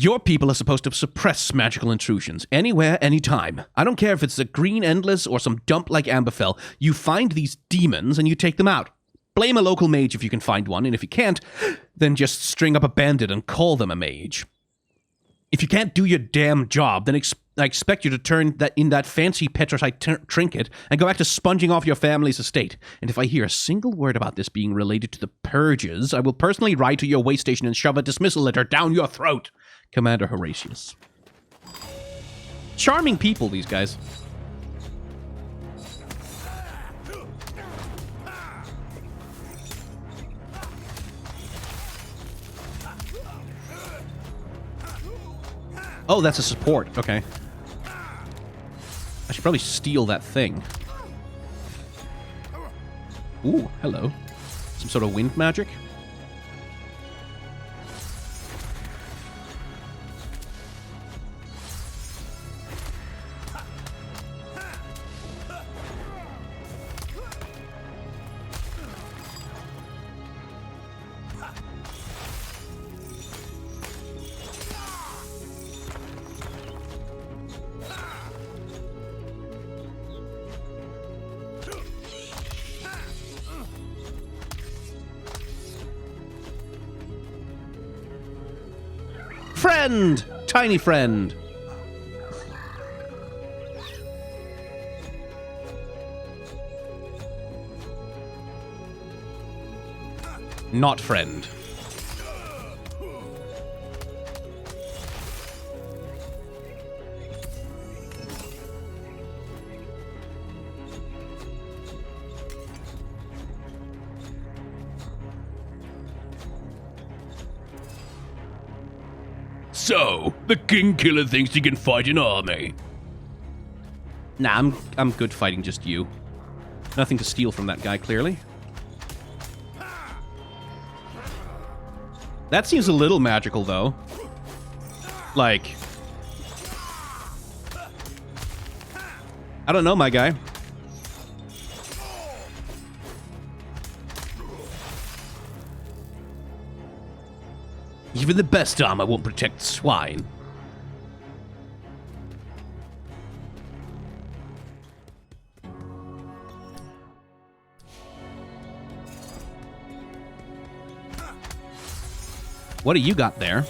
Your people are supposed to suppress magical intrusions, anywhere, anytime. I don't care if it's the Green Endless or some dump like Amberfell. You find these demons and you take them out. Blame a local mage if you can find one, and if you can't, then just string up a bandit and call them a mage. If you can't do your damn job, then I expect you to turn that fancy petrosite trinket and go back to sponging off your family's estate. And if I hear a single word about this being related to the purges, I will personally ride to your way station and shove a dismissal letter down your throat. Commander Horatius. Charming people, these guys. Oh, that's a support. Okay. I should probably steal that thing. Ooh, hello. Some sort of wind magic? Friend! Tiny friend. Not friend. So, the King Killer thinks he can fight an army. Nah, I'm good fighting just you. Nothing to steal from that guy, clearly. That seems a little magical, though. Like... I don't know, my guy. Even the best armor won't protect swine. What do you got there?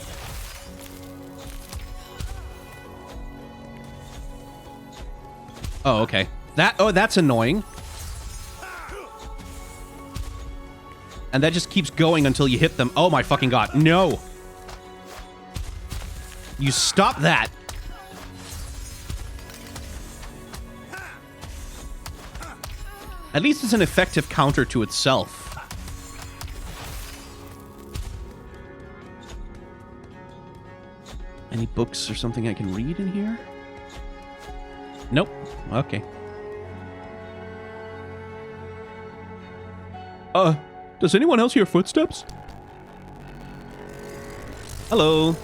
Oh, okay. That's annoying. And that just keeps going until you hit them. Oh my fucking god. No! You stop that. At least it's an effective counter to itself. Any books or something I can read in here? Nope. Okay. Does anyone else hear footsteps? Hello.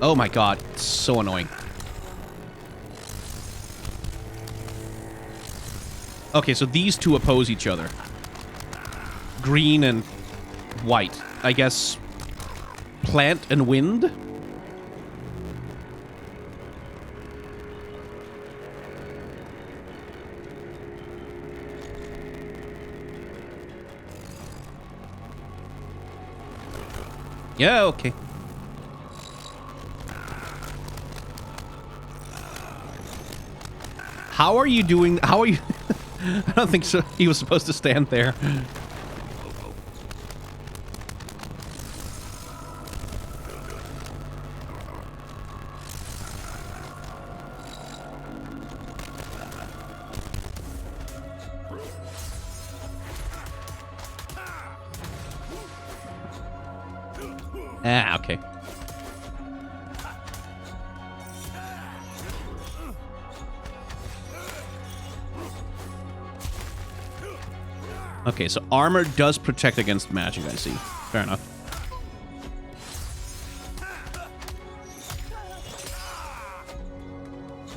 Oh my god, it's so annoying. Okay, so these two oppose each other. Green and white. I guess plant and wind? Yeah, okay. How are you doing? How are you? I don't think so. He was supposed to stand there. Ah, okay. Okay, so armor does protect against magic, I see. Fair enough.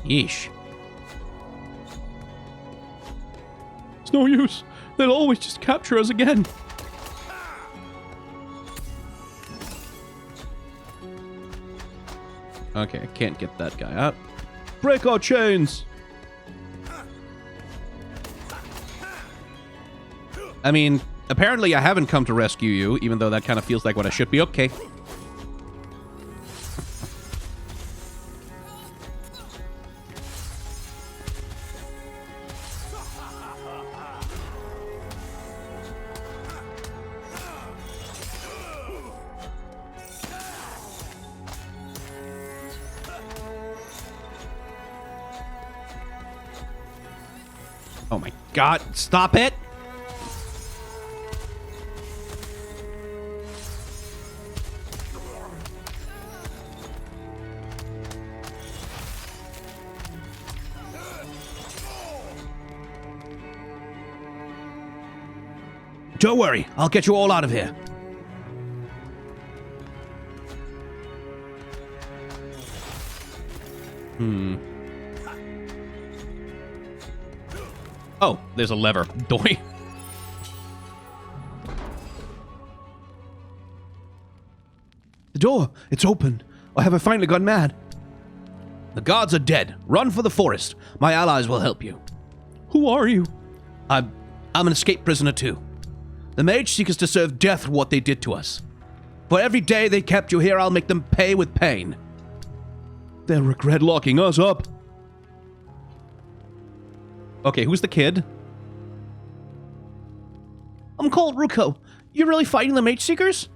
Yeesh. It's no use. They'll always just capture us again. Okay, I can't get that guy out. Break our chains! I mean, apparently I haven't come to rescue you, even though that kind of feels like what I should be. Okay. Oh my god, stop it! Don't worry, I'll get you all out of here. Oh, there's a lever. Doy. The door, it's open. Or have I finally gone mad? The guards are dead. Run for the forest. My allies will help you. Who are you? I'm an escaped prisoner too. The Mageseekers deserve death for what they did to us. For every day they kept you here, I'll make them pay with pain. They'll regret locking us up. Okay, who's the kid? I'm called Ruko. You're really fighting the Mageseekers?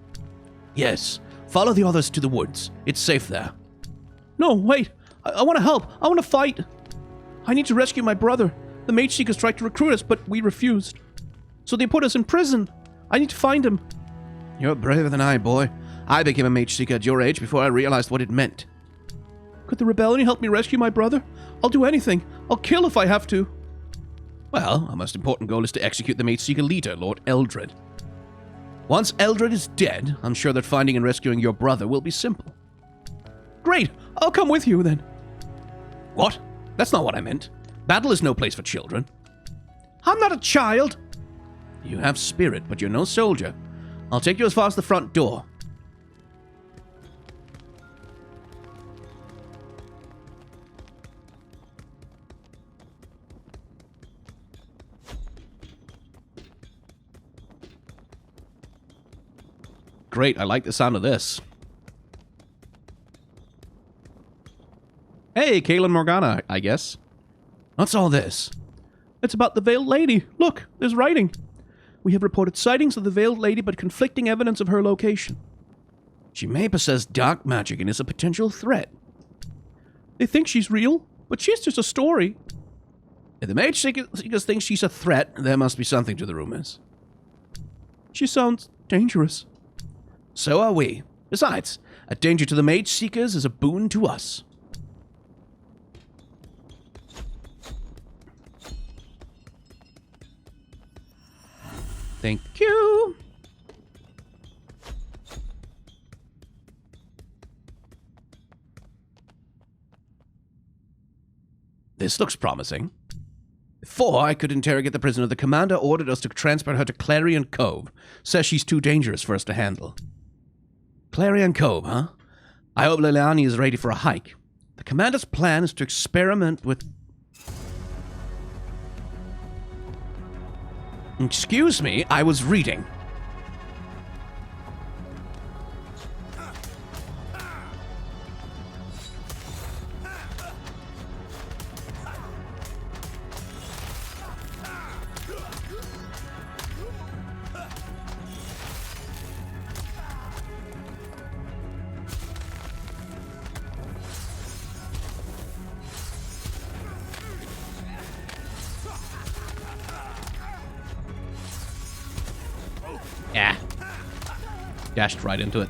Yes. Follow the others to the woods. It's safe there. No, wait. I want to help. I want to fight. I need to rescue my brother. The Mageseekers tried to recruit us, but we refused. So they put us in prison. I need to find him. You're braver than I, boy. I became a Mageseeker at your age before I realized what it meant. Could the rebellion help me rescue my brother? I'll do anything. I'll kill if I have to. Well, our most important goal is to execute the Mageseeker leader, Lord Eldred. Once Eldred is dead, I'm sure that finding and rescuing your brother will be simple. Great! I'll come with you, then. What? That's not what I meant. Battle is no place for children. I'm not a child! You have spirit, but you're no soldier. I'll take you as far as the front door. Great, I like the sound of this. Hey, Kaelin Morgana, I guess. What's all this? It's about the Veiled Lady. Look, there's writing. We have reported sightings of the Veiled Lady, but conflicting evidence of her location. She may possess dark magic and is a potential threat. They think she's real, but she's just a story. If the Mageseekers think she's a threat, there must be something to the rumors. She sounds dangerous. So are we. Besides, a danger to the Mageseekers is a boon to us. Thank you. This looks promising. Before I could interrogate the prisoner, the commander ordered us to transport her to Clarion Cove. Says she's too dangerous for us to handle. Clarion Cove, huh? I hope Liliani is ready for a hike. The commander's plan is to experiment with... Excuse me, I was reading. Yeah. Dashed right into it.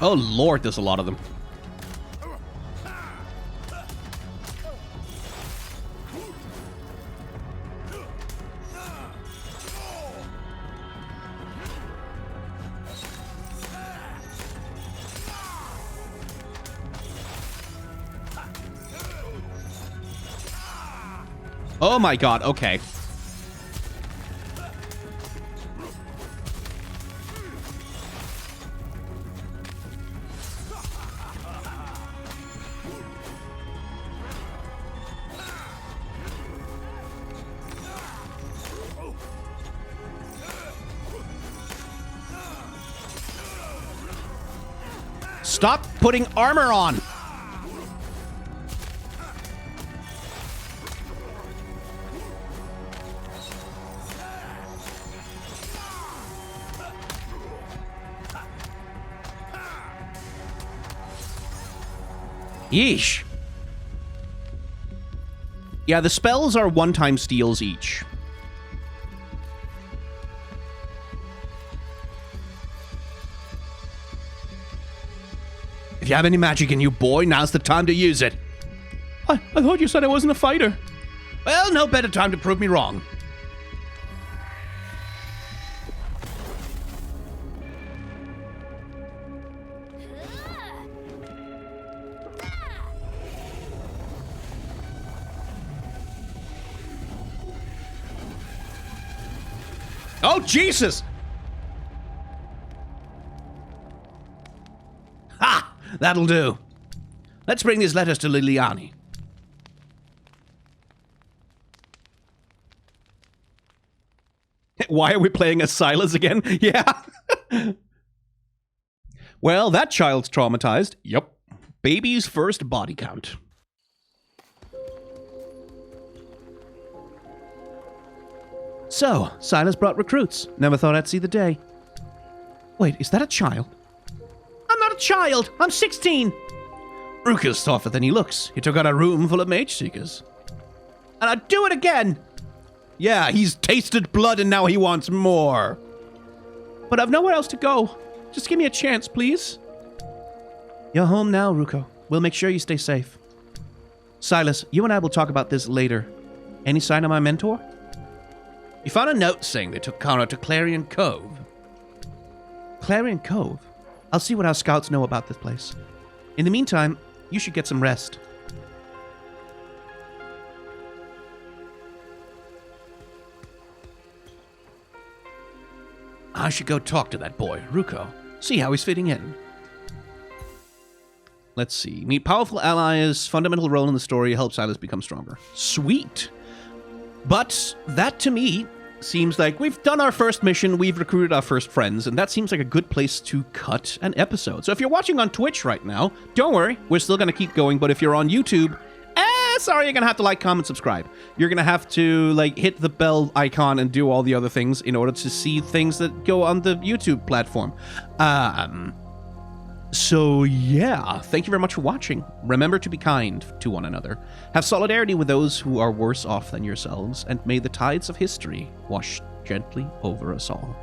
Oh lord, there's a lot of them. Oh my god, okay. Stop putting armor on! Yeesh. Yeah, the spells are one-time steals each. If you have any magic in you, boy, now's the time to use it. I thought you said I wasn't a fighter. Well, no better time to prove me wrong. Oh, Jesus! Ha! That'll do. Let's bring these letters to Liliani. Why are we playing as Silas again? Yeah. Well, that child's traumatized. Yep. Baby's first body count. So, Silas brought recruits. Never thought I'd see the day. Wait, is that a child? I'm not a child! I'm 16! Ruka's tougher than he looks. He took out a room full of Mageseekers. And I'd do it again! Yeah, he's tasted blood and now he wants more. But I've nowhere else to go. Just give me a chance, please. You're home now, Ruko. We'll make sure you stay safe. Silas, you and I will talk about this later. Any sign of my mentor? You found a note saying they took Kara to Clarion Cove. Clarion Cove? I'll see what our scouts know about this place. In the meantime, you should get some rest. I should go talk to that boy, Ruko. See how he's fitting in. Let's see. Meet powerful allies. Fundamental role in the story. Help Silas become stronger. Sweet. But that, to me, seems like we've done our first mission. We've recruited our first friends. And that seems like a good place to cut an episode. So if you're watching on Twitch right now, don't worry. We're still going to keep going. But if you're on YouTube... sorry, you're going to have to like, comment, subscribe. You're going to have to, like, hit the bell icon and do all the other things in order to see things that go on the YouTube platform. So, yeah, thank you very much for watching. Remember to be kind to one another. Have solidarity with those who are worse off than yourselves, and may the tides of history wash gently over us all.